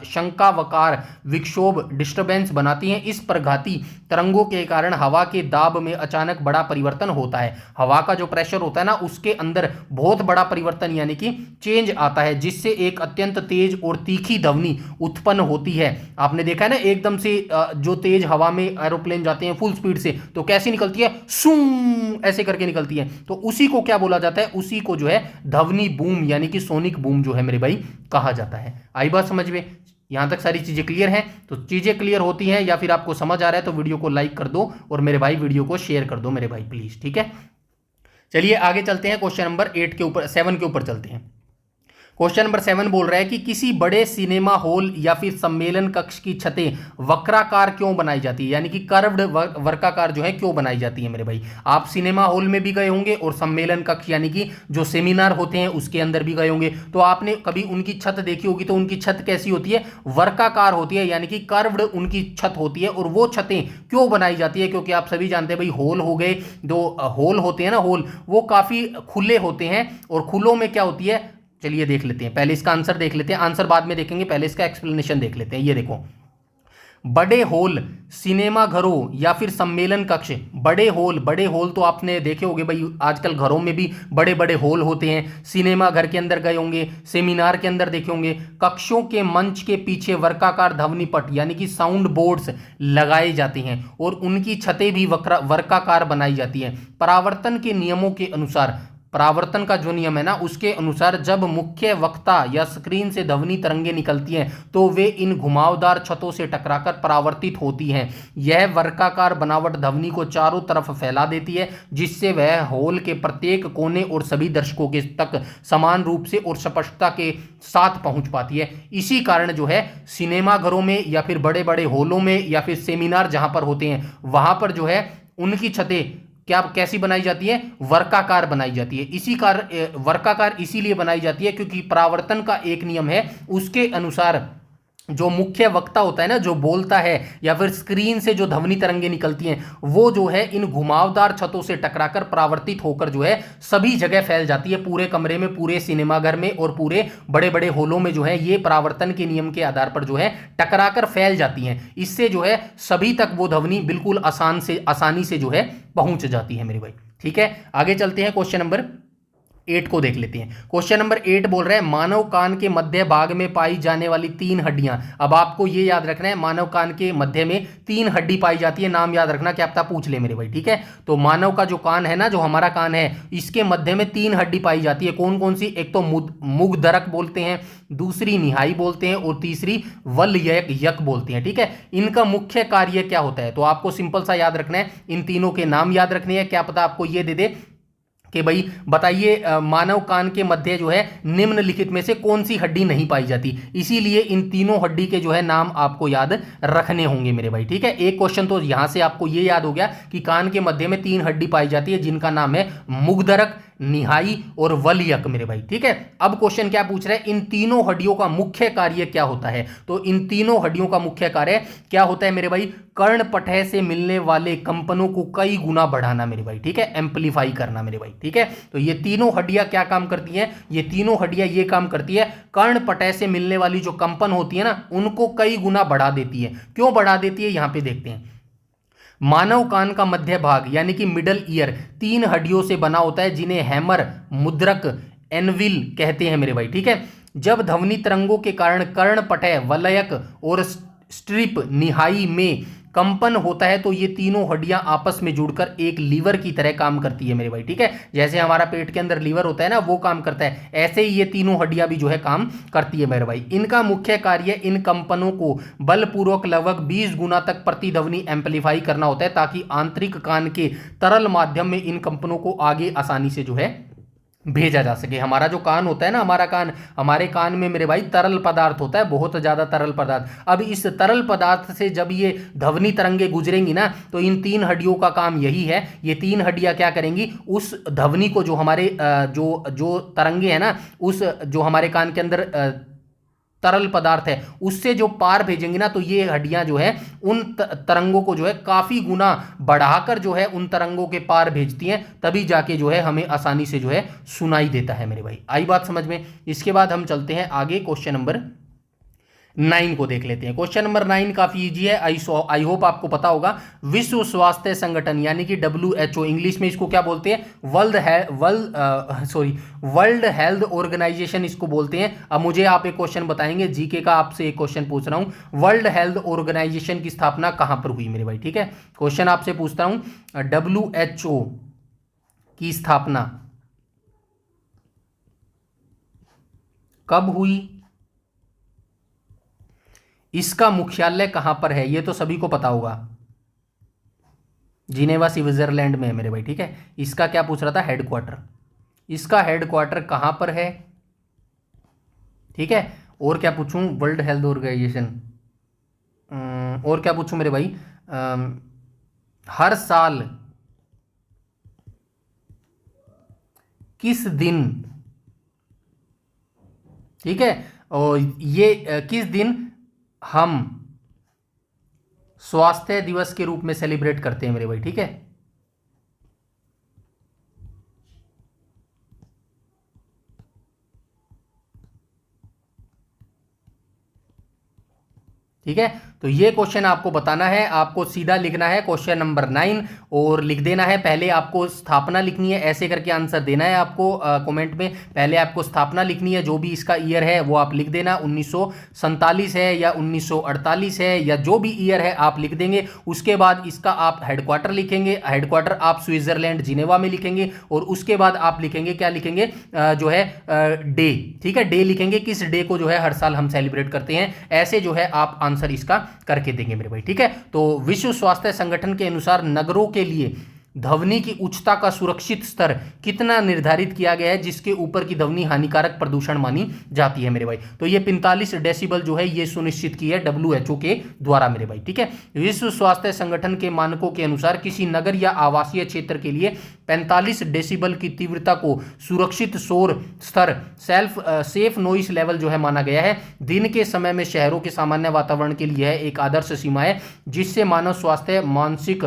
A: शंकावकार विक्षोभ डिस्टरबेंस बनाती हैं। इस परघाती तरंगों के कारण हवा के दाब में अचानक बड़ा परिवर्तन होता है। हवा का जो प्रेशर होता है ना, उसके अंदर बहुत बड़ा परिवर्तन यानी कि चेंज आता है, जिससे एक अत्यंत तेज और तीखी ध्वनि उत्पन्न होती है। आपने देखा है ना, एकदम से जो तेज हवा में एरोप्लेन जाते हैं फुल स्पीड से, तो कैसी निकलती है? सू ऐसे करके निकलती है। तो उसी को क्या बोला जाता है? उसी को जो है ध्वनि बूम यानी कि सोनिक बूम जो है मेरे भाई कहा जाता है। आई बात समझ में? यहां तक सारी चीजें क्लियर हैं? तो चीजें क्लियर होती हैं या फिर आपको समझ आ रहा है तो वीडियो को लाइक कर दो और मेरे भाई वीडियो को शेयर कर दो मेरे भाई प्लीज, ठीक है। चलिए आगे चलते हैं, क्वेश्चन नंबर 8 के ऊपर 7 के ऊपर चलते हैं। क्वेश्चन नंबर 7 बोल रहा है कि किसी बड़े सिनेमा हॉल या फिर सम्मेलन कक्ष की छतें वक्राकार क्यों बनाई जाती है, यानी कि कर्व्ड वर्गाकार जो है क्यों बनाई जाती है मेरे भाई। आप सिनेमा हॉल में भी गए होंगे और सम्मेलन कक्ष यानी कि जो सेमिनार होते हैं उसके अंदर भी गए होंगे, तो आपने कभी उनकी छत देखी होगी, तो उनकी छत कैसी होती है? वर्गाकार होती है, यानी कि कर्व्ड उनकी छत होती है। और वो छतें क्यों बनाई जाती है? क्योंकि आप सभी जानते हैं भाई, हॉल हो गए, जो हॉल होते हैं ना, हॉल वो काफी खुले होते हैं, और खुलों में क्या होती है? चलिए देख लेते हैं, पहले इसका आंसर देख लेते हैं, आंसर बाद में देखेंगे, पहले इसका एक्सप्लेनेशन देख लेते हैं। ये देखो, बड़े हॉल सिनेमा घरों या फिर सम्मेलन कक्ष। बड़े हॉल तो आपने देखे होंगे भाई, आजकल घरों में भी बड़े बड़े हॉल होते हैं, सिनेमा घर के अंदर गए होंगे, सेमिनार के अंदर देखे होंगे। कक्षों के मंच के पीछे वर्गाकार ध्वनि पट यानी कि साउंड बोर्ड्स लगाए जाते हैं और उनकी छतें भी वर्गाकार बनाई जाती हैं। परावर्तन के नियमों के अनुसार, परावर्तन का जो नियम है ना, उसके अनुसार जब मुख्य वक्ता या स्क्रीन से ध्वनि तरंगे निकलती हैं तो वे इन घुमावदार छतों से टकराकर परावर्तित होती हैं। यह वर्गाकार बनावट ध्वनि को चारों तरफ फैला देती है, जिससे वह हॉल के प्रत्येक कोने और सभी दर्शकों के तक समान रूप से और स्पष्टता के साथ पहुंच पाती है। इसी कारण जो है सिनेमा घरों में या फिर बड़े बड़े हॉलों में या फिर सेमिनार जहां पर होते हैं, वहां पर जो है उनकी छतें क्या कैसी बनाई जाती है? वर्गाकार बनाई जाती है। इसी वर्गाकार इसीलिए बनाई जाती है क्योंकि परावर्तन का एक नियम है, उसके अनुसार जो मुख्य वक्ता होता है ना, जो बोलता है, या फिर स्क्रीन से जो ध्वनि तरंगे निकलती हैं, वो जो है इन घुमावदार छतों से टकराकर परावर्तित होकर जो है सभी जगह फैल जाती है, पूरे कमरे में, पूरे सिनेमाघर में और पूरे बड़े बड़े हॉलों में जो है ये परावर्तन के नियम के आधार पर जो है टकराकर फैल जाती हैं। इससे जो है सभी तक वो ध्वनि बिल्कुल आसानी से जो है पहुंच जाती है मेरे भाई, ठीक है। आगे चलते हैं, क्वेश्चन नंबर 8 को देख लेते हैं। क्वेश्चन नंबर 8 बोल रहा है मानव कान के मध्य भाग में पाई जाने वाली 3 हड्डियां। अब आपको ये याद रखना है, मानव कान के मध्य में 3 हड्डी पाई जाती है, नाम याद रखना, क्या पता पूछ ले मेरे भाई, ठीक है। तो मानव का जो कान है ना, जो हमारा कान है, इसके मध्य में 3 हड्डी पाई जाती है। कौन कौन सी? एक तो मुगधरक बोलते हैं, दूसरी निहाई बोलते हैं और तीसरी वल यक बोलते हैं, ठीक है। इनका मुख्य कार्य क्या होता है? तो आपको सिंपल सा याद रखना है, इन तीनों के नाम याद रखने हैं। क्या पता आपको ये दे दे कि भाई बताइए मानव कान के मध्य जो है निम्नलिखित में से कौन सी हड्डी नहीं पाई जाती। इसीलिए इन तीनों हड्डी के जो है नाम आपको याद रखने होंगे मेरे भाई, ठीक है। एक क्वेश्चन तो यहां से आपको ये याद हो गया कि कान के मध्य में 3 हड्डी पाई जाती है, जिनका नाम है मुगधरक, निहाई और वलयक मेरे भाई, ठीक है। अब क्वेश्चन क्या पूछ रहा है? इन तीनों हड्डियों का मुख्य कार्य क्या होता है? तो इन तीनों हड्डियों का मुख्य कार्य क्या होता है मेरे भाई? कर्णपटह से मिलने वाले कंपनों को कई गुना बढ़ाना मेरे भाई, ठीक है, एम्पलीफाई करना मेरे भाई, ठीक है। तो ये तीनों हड्डियां क्या काम करती हैं? ये तीनों हड्डियां ये काम करती है, कर्णपटह से मिलने वाली जो कंपन होती है ना, उनको कई गुना बढ़ा देती है। क्यों बढ़ा देती है? यहां पे देखते हैं। मानव कान का मध्य भाग यानी कि मिडल ईयर 3 हड्डियों से बना होता है, जिन्हें हैमर, मुद्रक, एनविल कहते हैं मेरे भाई, ठीक है। जब ध्वनि तरंगों के कारण कर्णपटय, वलयक और स्ट्रिप निहाई में कंपन होता है तो ये तीनों हड्डियां आपस में जुड़कर एक लीवर की तरह काम करती है मेरे भाई, ठीक है। जैसे हमारा पेट के अंदर लीवर होता है ना, वो काम करता है, ऐसे ही ये तीनों हड्डियां भी जो है काम करती है मेरे भाई। इनका मुख्य कार्य इन कंपनों को बलपूर्वक लगभग 20 गुना तक प्रतिध्वनि एम्पलीफाई करना होता है, ताकि आंतरिक कान के तरल माध्यम में इन कंपनों को आगे आसानी से जो है भेजा जा सके। हमारा जो कान होता है ना, हमारा कान, हमारे कान में मेरे भाई तरल पदार्थ होता है, बहुत ज्यादा तरल पदार्थ। अब इस तरल पदार्थ से जब ये ध्वनि तरंगे गुजरेंगी ना, तो इन तीन हड्डियों का काम यही है, ये तीन हड्डियां क्या करेंगी, उस ध्वनि को, जो हमारे जो जो तरंगे है ना, उस जो हमारे कान के अंदर तरल पदार्थ है, उससे जो पार भेजेंगी ना, तो ये हड्डियां जो है उन तरंगों को जो है काफी गुना बढ़ाकर जो है उन तरंगों के पार भेजती हैं, तभी जाके जो है हमें आसानी से जो है सुनाई देता है मेरे भाई। आई बात समझ में। इसके बाद हम चलते हैं आगे, क्वेश्चन नंबर 9 को देख लेते हैं। क्वेश्चन नंबर 9 काफी इजी है, आई होप आपको पता होगा। विश्व स्वास्थ्य संगठन यानी कि WHO, इंग्लिश में इसको क्या बोलते हैं, वर्ल्ड हेल्थ ऑर्गेनाइजेशन इसको बोलते हैं। अब मुझे आप एक क्वेश्चन बताएंगे, जीके का आपसे एक क्वेश्चन पूछ रहा हूं, वर्ल्ड हेल्थ ऑर्गेनाइजेशन की स्थापना कहां पर हुई मेरे भाई, ठीक है। क्वेश्चन आपसे पूछता हूं, WHO की स्थापना कब हुई, इसका मुख्यालय कहां पर है, ये तो सभी को पता होगा, जिनेवा स्विट्जरलैंड में है मेरे भाई, ठीक है। इसका क्या पूछ रहा था, हेडक्वार्टर, इसका हेडक्वार्टर कहां पर है, ठीक है। और क्या पूछूं, वर्ल्ड हेल्थ ऑर्गेनाइजेशन, और क्या पूछूं मेरे भाई, हर साल किस दिन, ठीक है, और ये किस दिन हम स्वास्थ्य दिवस के रूप में सेलिब्रेट करते हैं मेरे भाई, ठीक है। ठीक है, तो ये क्वेश्चन आपको बताना है, आपको सीधा लिखना है क्वेश्चन नंबर 9 और लिख देना है। पहले आपको स्थापना लिखनी है, ऐसे करके आंसर देना है आपको कमेंट में। पहले आपको स्थापना लिखनी है, जो भी इसका ईयर है वो आप लिख देना, 1947 है या 1948 है या जो भी ईयर है आप लिख देंगे। उसके बाद इसका आप हेडक्वार्टर लिखेंगे, हेडक्वार्टर आप स्विट्जरलैंड जिनेवा में लिखेंगे, और उसके बाद आप लिखेंगे, क्या लिखेंगे, जो है डे, ठीक है, डे लिखेंगे, किस डे को जो है हर साल हम सेलिब्रेट करते हैं, ऐसे जो है आप आंसर इसका करके देंगे मेरे भाई, ठीक है। तो विश्व स्वास्थ्य संगठन के अनुसार नगरों के लिए ध्वनि की उच्चता का सुरक्षित स्तर कितना निर्धारित किया गया है, जिसके ऊपर की ध्वनि हानिकारक प्रदूषण मानी जाती है मेरे भाई। तो ये 45 डेसिबल जो है ये सुनिश्चित की है WHO के द्वारा मेरे भाई, ठीक है। विश्व स्वास्थ्य संगठन के मानकों के अनुसार किसी नगर या आवासीय क्षेत्र के लिए 45 डेसिबल की तीव्रता को सुरक्षित शोर स्तर सेफ नॉइस लेवल जो है माना गया है। दिन के समय में शहरों के सामान्य वातावरण के लिए एक आदर्श सीमा है, जिससे मानव स्वास्थ्य, मानसिक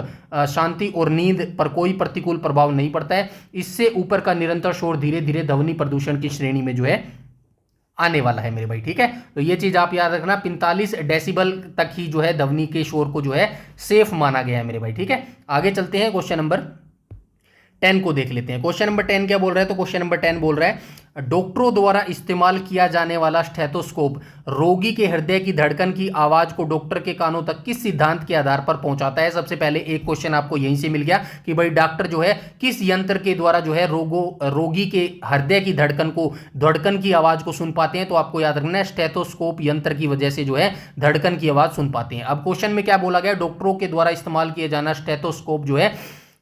A: शांति और नींद पर कोई प्रतिकूल प्रभाव नहीं पड़ता है। इससे ऊपर का निरंतर शोर धीरे धीरे ध्वनि प्रदूषण की श्रेणी में जो है आने वाला है मेरे भाई, ठीक है। तो ये चीज आप याद रखना, 45 डेसिबल तक ही जो है ध्वनि के शोर को जो है सेफ माना गया है मेरे भाई, ठीक है। आगे चलते हैं, क्वेश्चन नंबर 10 को देख लेते हैं। क्वेश्चन नंबर 10 क्या बोल रहा है, तो क्वेश्चन नंबर 10 बोल रहा है, डॉक्टरों द्वारा इस्तेमाल किया जाने वाला स्टेथोस्कोप रोगी के हृदय की धड़कन की आवाज को डॉक्टर के कानों तक किस सिद्धांत के आधार पर पहुंचाता है। सबसे पहले एक क्वेश्चन आपको यहीं से मिल गया कि भाई डॉक्टर जो है किस यंत्र के द्वारा जो है रोगी के हृदय की धड़कन की आवाज को सुन पाते हैं। तो आपको याद रखना है, स्टेथोस्कोप यंत्र की वजह से जो है धड़कन की आवाज सुन पाते हैं। अब क्वेश्चन में क्या बोला गया, डॉक्टरों के द्वारा इस्तेमाल किया जाना स्टेथोस्कोप जो है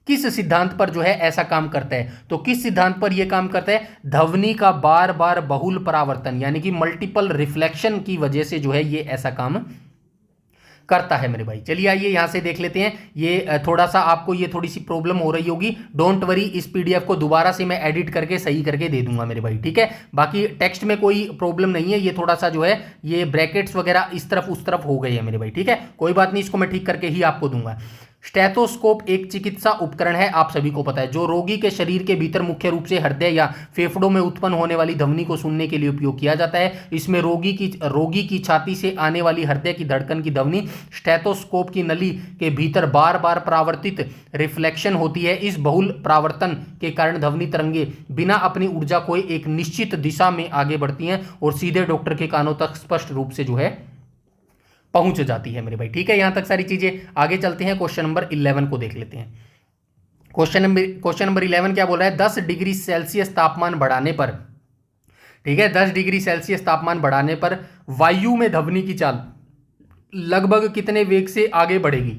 A: किस सिद्धांत पर जो है ऐसा काम करता है। तो किस सिद्धांत पर यह काम करता है, ध्वनि का बार बार बहुल परावर्तन यानी कि मल्टीपल रिफ्लेक्शन की वजह से जो है ये ऐसा काम करता है मेरे भाई। चलिए आइए यहां से देख लेते हैं। ये थोड़ा सा आपको ये थोड़ी सी प्रॉब्लम हो रही होगी, डोंट वरी, इस PDF को दोबारा से मैं एडिट करके सही करके दे दूंगा मेरे भाई, ठीक है। बाकी टेक्स्ट में कोई प्रॉब्लम नहीं है, ये थोड़ा सा जो है ये ब्रैकेट्स वगैरह इस तरफ उस तरफ हो गए हैं मेरे भाई, ठीक है। कोई बात नहीं, इसको मैं ठीक करके ही आपको दूंगा। स्टेथोस्कोप एक चिकित्सा उपकरण है, आप सभी को पता है, जो रोगी के शरीर के भीतर मुख्य रूप से हृदय या फेफड़ों में उत्पन्न होने वाली ध्वनि को सुनने के लिए उपयोग किया जाता है। इसमें रोगी की छाती से आने वाली हृदय की धड़कन की ध्वनि स्टेथोस्कोप की नली के भीतर बार बार परावर्तित रिफ्लेक्शन होती है। इस बहुल परावर्तन के कारण ध्वनि तरंगे बिना अपनी ऊर्जा खोए एक निश्चित दिशा में आगे बढ़ती हैं और सीधे डॉक्टर के कानों तक स्पष्ट रूप से जो है पहुंच जाती है मेरे भाई। ठीक है, यहां तक सारी चीजें। आगे चलते हैं, क्वेश्चन नंबर 11 को देख लेते हैं। क्वेश्चन नंबर 11 क्या बोल रहा है? 10 डिग्री सेल्सियस तापमान बढ़ाने पर, ठीक है, 10 डिग्री सेल्सियस तापमान बढ़ाने पर वायु में ध्वनि की चाल लगभग कितने वेग से आगे बढ़ेगी?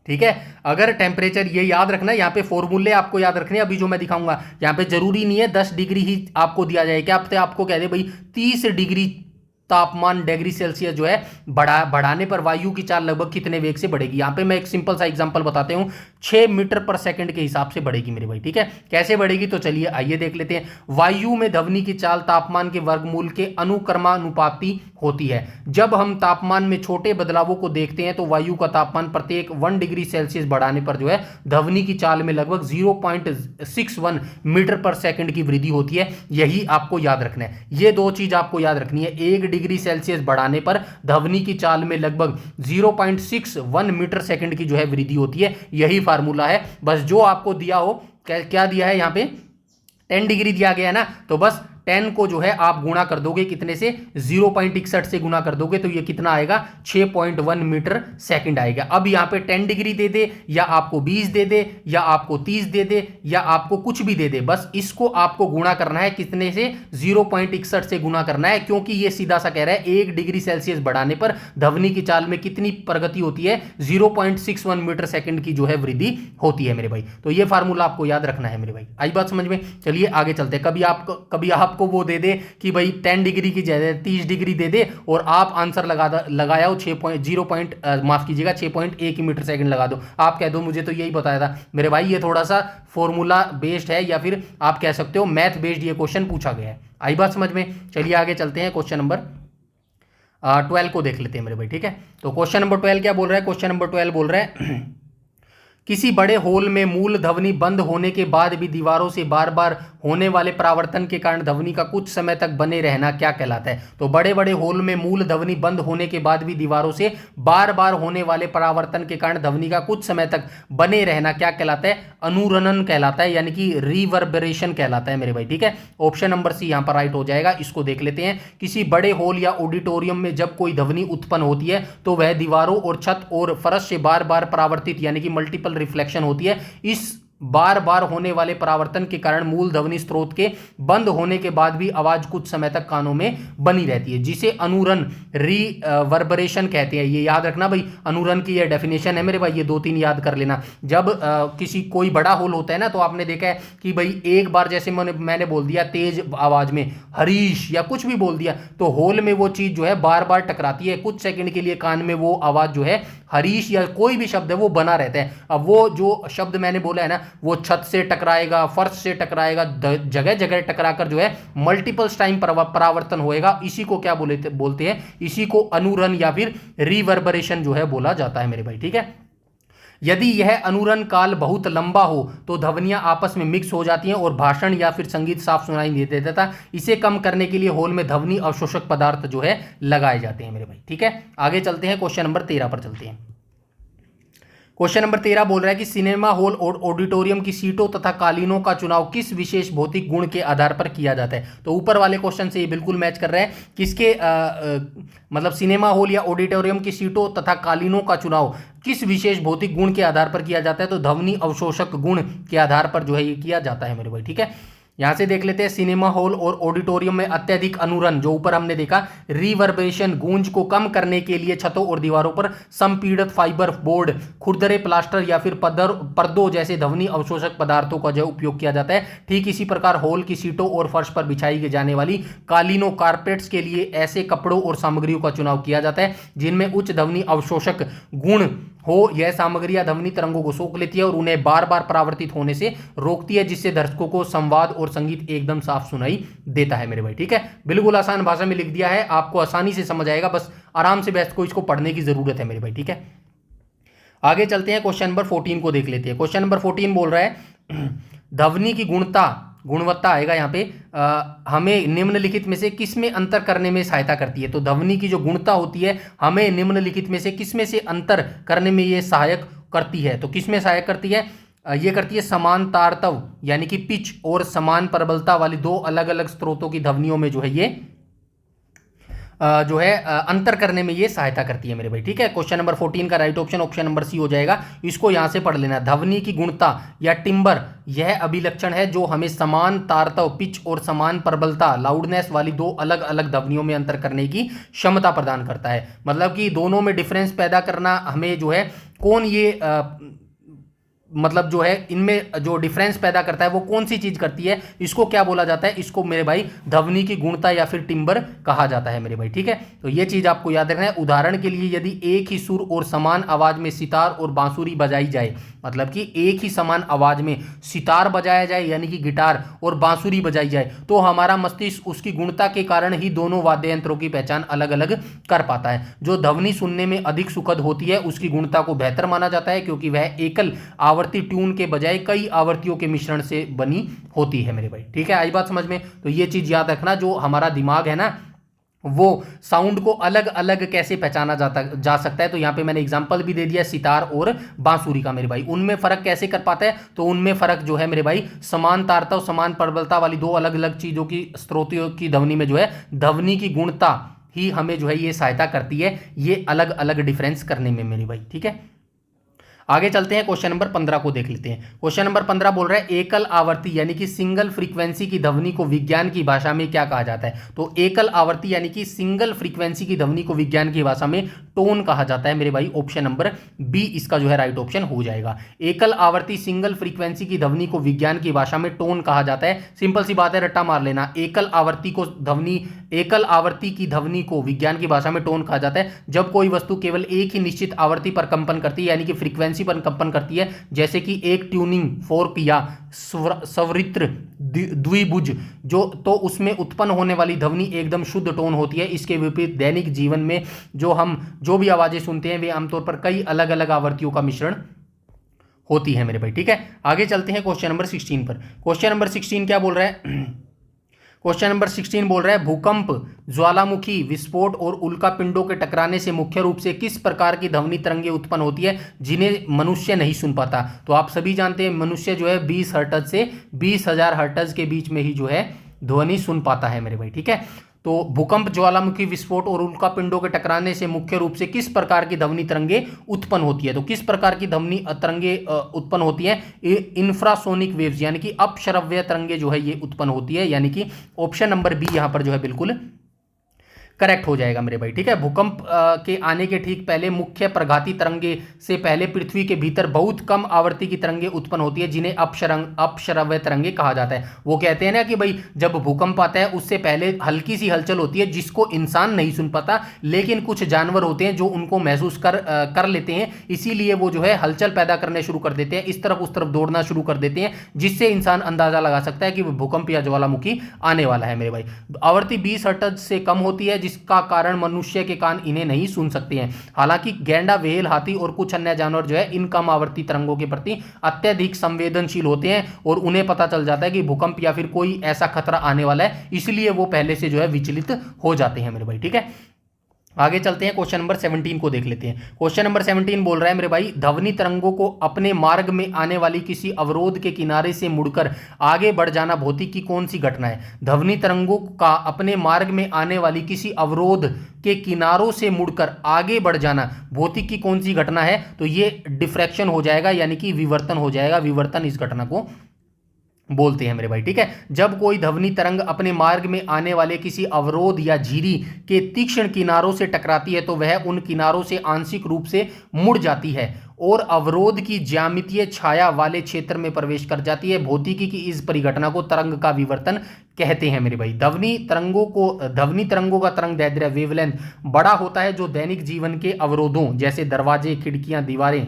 A: ठीक है, अगर टेम्परेचर, ये याद रखना, यहाँ पे फॉर्मूले आपको याद रखने, अभी जो मैं दिखाऊंगा यहाँ पे जरूरी नहीं है 10 डिग्री ही आपको दिया जाए, क्या आपको कह दे भाई 30 डिग्री तापमान डिग्री सेल्सियस जो है बढ़ाने पर वायु की चाल लगभग कितने वेग से बढ़ेगी। यहां पे मैं एक सिंपल सा एग्जांपल बताते हूं, 6 मीटर पर सेकंड के हिसाब से बढ़ेगी मेरे भाई। ठीक है, कैसे बढ़ेगी तो चलिए आइए देख लेते हैं। वायु में ध्वनि की चाल तापमान के वर्गमूल के अनुक्रमानुपाती होती है। जब हम तापमान में छोटे बदलावों को देखते हैं तो वायु का तापमान प्रत्येक 1 डिग्री सेल्सियस बढ़ाने पर जो है ध्वनि की चाल में लगभग 0.61 मीटर पर सेकंड की वृद्धि होती है। यही आपको याद रखना है, ये दो चीज आपको याद रखनी है। 1 डिग्री सेल्सियस बढ़ाने पर ध्वनि की चाल में लगभग 0.61 मीटर सेकंड की जो है वृद्धि होती है। यही फार्मूला है। बस जो आपको दिया हो, क्या दिया है यहाँ पे 10 डिग्री दिया गया है ना, तो बस 10 को जो है आप गुणा कर दोगे कितने से, 0.61 से गुणा कर दोगे तो ये कितना आएगा, 6.1 मीटर सेकंड आएगा। अब यहाँ पे 10 डिग्री दे दे या आपको 20 दे दे या आपको 30 दे दे या आपको कुछ भी दे दे, बस इसको आपको गुणा करना है कितने से, 0.61 से गुणा करना है, क्योंकि ये सीधा सा कह रहा है 1 डिग्री सेल्सियस बढ़ाने पर ध्वनि की चाल में कितनी प्रगति होती है, 0.61 मीटर सेकंड की जो है वृद्धि होती है मेरे भाई। तो ये फार्मूला आपको याद रखना है मेरे भाई। आई बात समझ में? चलिए आगे चलते हैं। कभी आपको वो दे दे कि भाई 10 डिग्री की जगह 30 डिग्री दे दे और आप आंसर लगाया हो 6.1 मीटर सेकंड लगा दो, आप कह दो मुझे तो यही बताया था। मेरे भाई ये थोड़ा सा फॉर्मूला बेस्ड है या फिर आप कह सकते हो मैथ बेस्ड ये क्वेश्चन पूछा गया है। आई बात समझ में? चलिए आगे चलते हैं, क्वेश्चन नंबर 12 को देख लेते हैं मेरे भाई। ठीक है, तो क्वेश्चन नंबर 12 क्या बोल रहा है? क्वेश्चन नंबर 12 बोल रहा है किसी बड़े होल में मूल ध्वनि बंद होने के बाद भी दीवारों से बार बार होने वाले परावर्तन के कारण ध्वनि का कुछ समय तक बने रहना क्या कहलाता है? तो बड़े बड़े होल में मूल ध्वनि बंद होने के बाद भी दीवारों से बार बार होने वाले परावर्तन के कारण ध्वनि का कुछ समय तक बने रहना क्या कहलाता है? अनुरणन कहलाता है, यानी कि रिवर्बरेशन कहलाता है मेरे भाई। ठीक है, ऑप्शन नंबर सी यहाँ पर राइट हो जाएगा। इसको देख लेते हैं। किसी बड़े होल या ऑडिटोरियम में जब कोई ध्वनि उत्पन्न होती है तो वह दीवारों और छत और फर्श से बार बार परावर्तित यानी कि मल्टीपल रिफ्लेक्शन होती है। इस बार बार होने वाले परावर्तन के कारण मूल ध्वनि स्रोत के बंद होने के बाद भी आवाज कुछ समय तक कानों में बनी रहती है, जिसे अनुरण रिवर्बरेशन कहते हैं। ये याद रखना भाई, अनुरण की ये डेफिनेशन है मेरे भाई, ये 2-3 याद कर लेना। जब कोई बड़ा होल होता है ना, तो आपने देखा है कि भाई एक बार जैसे मैंने बोल दिया तेज आवाज में हरीश या कुछ भी बोल दिया, तो होल में वो चीज जो है बार बार टकराती है, कुछ सेकंड के लिए कान में वो आवाज जो है हरीश या कोई भी शब्द है वो बना रहता है। अब वो जो शब्द मैंने बोला है ना, वो छत से टकराएगा, फर्श से टकराएगा, जगह जगह टकराकर जो है मल्टीपल टाइम परावर्तन होएगा। इसी को क्या बोलते हैं? इसी को अनुरण या फिर रिवर्बरेशन जो है बोला जाता है मेरे भाई। ठीक है, यदि यह अनुरण काल बहुत लंबा हो तो ध्वनियां आपस में मिक्स हो जाती हैं और भाषण या फिर संगीत साफ सुनाई नहीं देता था। इसे कम करने के लिए होल में ध्वनि अवशोषक पदार्थ जो है लगाए जाते हैं मेरे भाई। ठीक है, आगे चलते हैं, क्वेश्चन नंबर 13 पर चलते हैं। क्वेश्चन नंबर 13 बोल रहा है कि सिनेमा हॉल और ऑडिटोरियम की सीटों तथा कालीनों का चुनाव किस विशेष भौतिक गुण के आधार पर किया जाता है? तो ऊपर वाले क्वेश्चन से ये बिल्कुल मैच कर रहा है। किसके मतलब सिनेमा हॉल या ऑडिटोरियम की सीटों तथा कालीनों का चुनाव किस विशेष भौतिक गुण के आधार पर किया जाता है? तो ध्वनि अवशोषक गुण के आधार पर जो है ये किया जाता है मेरे भाई। ठीक है, यहां से देख लेते हैं। सिनेमा हॉल और ऑडिटोरियम में अत्यधिक अनुरण, जो ऊपर हमने देखा, रिवर्बरेशन, गूंज को कम करने के लिए छतों और दीवारों पर संपीड़ित फाइबर बोर्ड, खुरदरे प्लास्टर या फिर पर्दों जैसे ध्वनि अवशोषक पदार्थों का जो उपयोग किया जाता है। ठीक इसी प्रकार हॉल की सीटों और फर्श पर बिछाई जाने वाली कालीनों, कारपेट्स के लिए ऐसे कपड़ों और सामग्रियों का चुनाव किया जाता है जिनमें उच्च ध्वनि अवशोषक गुण हो। यह सामग्रियां ध्वनि तरंगों को सोख लेती है और उन्हें बार बार परावर्तित होने से रोकती है, जिससे दर्शकों को संवाद और संगीत एकदम साफ सुनाई देता है मेरे भाई। ठीक है, बिल्कुल आसान भाषा में लिख दिया है, आपको आसानी से समझ आएगा, बस आराम से बैठ को इसको पढ़ने की जरूरत है मेरे भाई। ठीक है, आगे चलते हैं, क्वेश्चन नंबर 14 को देख लेते हैं। क्वेश्चन नंबर 14 बोल रहा है ध्वनि की गुणवत्ता आएगा यहाँ पे, हमें निम्नलिखित में से किस में अंतर करने में सहायता करती है। तो ध्वनि की जो गुणता होती है हमें निम्नलिखित में से किस में से अंतर करने में ये सहायक करती है। तो किस में सहायक करती है, ये करती है समान तारतव यानी कि पिच और समान प्रबलता वाली दो अलग अलग स्रोतों की ध्वनियों में जो है ये अंतर करने में ये सहायता करती है मेरे भाई। ठीक है, क्वेश्चन नंबर 14 का right option option number C हो जाएगा। इसको यहां से पढ़ लेना, ध्वनि की गुणता या टिम्बर यह अभिलक्षण है जो हमें समान तारतव पिच और समान प्रबलता लाउडनेस वाली दो अलग अलग ध्वनियों में अंतर करने की क्षमता प्रदान करता है। मतलब कि दोनों में डिफरेंस पैदा करना हमें जो है कौन ये मतलब जो है इनमें जो डिफरेंस पैदा करता है वो कौन सी चीज करती है, इसको क्या बोला जाता है, इसको मेरे भाई ध्वनि की गुणता या फिर टिम्बर कहा जाता है मेरे भाई। ठीक है, तो ये चीज आपको याद रखना है। उदाहरण के लिए यदि एक ही सुर और समान आवाज में सितार और बांसुरी बजाई जाए, मतलब कि एक ही समान आवाज में सितार बजाया जाए यानी कि गिटार और बांसुरी बजाई जाए, तो हमारा मस्तिष्क उसकी गुणता के कारण ही दोनों वाद्य यंत्रों की पहचान अलग अलग कर पाता है। जो ध्वनि सुनने में अधिक सुखद होती है उसकी गुणता को बेहतर माना जाता है क्योंकि वह एकल आवर्ती ट्यून के बजाय कई आवर्तियों के मिश्रण से बनी होती है मेरे भाई। ठीक है, आई बात समझ में। तो ये चीज याद रखना, जो हमारा दिमाग है ना वो साउंड को अलग अलग कैसे पहचाना जा सकता है। तो यहां पे मैंने एग्जांपल भी दे दिया सितार और बांसुरी का मेरे भाई। उनमें फर्क कैसे कर पाता है, तो उनमें फर्क जो है मेरे भाई समान तारतव समान प्रबलता वाली दो अलग अलग चीजों की स्रोतों की ध्वनि में जो है ध्वनि की गुणता ही हमें जो है ये सहायता करती है ये अलग अलग डिफरेंस करने में मेरे भाई। ठीक है, आगे चलते हैं, क्वेश्चन नंबर 15 को देख लेते हैं। क्वेश्चन नंबर 15 बोल रहा है एकल आवर्ती यानी कि सिंगल फ्रीक्वेंसी की ध्वनि को विज्ञान की भाषा में क्या कहा जाता है। तो एकल आवर्ती यानी कि सिंगल फ्रीक्वेंसी की ध्वनि को विज्ञान की भाषा में टोन कहा जाता है मेरे भाई। ऑप्शन नंबर बी इसका जो है राइट ऑप्शन हो जाएगा। एकल आवर्ती सिंगल फ्रीक्वेंसी की ध्वनि को विज्ञान की भाषा में टोन कहा जाता है। सिंपल सी बात है, रट्टा मार लेना। एकल आवर्ती की ध्वनि को विज्ञान की भाषा में टोन कहा जाता है जब कोई वस्तु केवल एक ही निश्चित आवर्ती पर कंपन करती है यानी कि फ्रीक्वेंसी पर कंपन करती है, जैसे कि एक ट्यूनिंग फोर्क या स्वरित्र द्विभुज जो, तो उसमें उत्पन्न होने वाली ध्वनि एकदम शुद्ध टोन होती है। इसके विपरीत दैनिक जीवन में जो भी आवाजें सुनते हैं वे आमतौर पर कई अलग अलग आवृत्तियों का मिश्रण होती है मेरे भाई। ठीक है, आगे चलते हैं क्वेश्चन नंबर 16 पर। क्वेश्चन नंबर 16 क्या बोल रहा है, क्वेश्चन नंबर 16 बोल रहा है भूकंप, ज्वालामुखी विस्फोट और उल्का पिंडों के टकराने से मुख्य रूप से किस प्रकार की ध्वनि तरंगें उत्पन्न होती है जिन्हें मनुष्य नहीं सुन पाता। तो आप सभी जानते हैं मनुष्य जो है 20 हर्ट्ज से 20,000 हर्ट्ज के बीच में ही जो है ध्वनि सुन पाता है मेरे भाई। ठीक है, तो भूकंप, ज्वालामुखी विस्फोट और उल्का पिंडों के टकराने से मुख्य रूप से किस प्रकार की ध्वनि तरंगे उत्पन्न होती है। तो किस प्रकार की ध्वनि तरंगे उत्पन्न होती है, इंफ्रासोनिक वेव्स यानी कि अपश्रव्य तरंगे जो है ये उत्पन्न होती है, यानी कि ऑप्शन नंबर बी यहां पर जो है बिल्कुल करेक्ट हो जाएगा मेरे भाई। ठीक है, भूकंप के आने के ठीक पहले मुख्य प्रघाती तरंगे से पहले पृथ्वी के भीतर बहुत कम आवर्ती की तरंगे उत्पन्न होती है जिन्हें अपश्रव्य तरंगे कहा जाता है। वो कहते हैं ना कि भाई जब भूकंप आता है उससे पहले हल्की सी हलचल होती है जिसको इंसान नहीं सुन पाता, लेकिन कुछ जानवर होते हैं जो उनको महसूस कर लेते हैं, इसीलिए वो जो है हलचल पैदा करने शुरू कर देते हैं, इस तरफ उस तरफ दौड़ना शुरू कर देते हैं, जिससे इंसान अंदाजा लगा सकता है कि भूकंप या ज्वालामुखी आने वाला है मेरे भाई। आवृत्ति 20 हर्ट्ज से कम होती है जिसका कारण मनुष्य के कान इन्हें नहीं सुन सकते हैं। हालांकि गैंडा, व्हेल, हाथी और कुछ अन्य जानवर जो है इन कम आवर्ती तरंगों के प्रति अत्यधिक संवेदनशील होते हैं और उन्हें पता चल जाता है कि भूकंप या फिर कोई ऐसा खतरा आने वाला है, इसलिए वो पहले से जो है विचलित हो जाते हैं मेरे भाई। ठीक है, आगे चलते हैं, क्वेश्चन नंबर 17 को देख लेते हैं। क्वेश्चन नंबर 17 बोल रहा है मेरे भाई ध्वनि तरंगों को अपने मार्ग में आने वाली किसी अवरोध के किनारे से मुड़कर आगे बढ़ जाना भौतिक की कौन सी घटना है। ध्वनि तरंगों का अपने मार्ग में आने वाली किसी अवरोध के किनारों से मुड़कर आगे बढ़ जाना भौतिक की कौन सी घटना है। तो ये डिफ्रैक्शन हो जाएगा यानी कि विवर्तन हो जाएगा। विवर्तन इस घटना को बोलते हैं मेरे भाई। ठीक है, जब कोई ध्वनि तरंग अपने मार्ग में आने वाले किसी अवरोध या झिरी के तीक्ष्ण किनारों से टकराती है तो वह उन किनारों से आंशिक रूप से मुड़ जाती है और अवरोध की ज्यामितीय छाया वाले क्षेत्र में प्रवेश कर जाती है। भौतिकी की इस परिघटना को तरंग का विवर्तन कहते हैं मेरे भाई। ध्वनि तरंगों का तरंग दैर्ध्य वेवलेंथ बड़ा होता है जो दैनिक जीवन के अवरोधों जैसे दरवाजे, खिड़कियां, दीवारें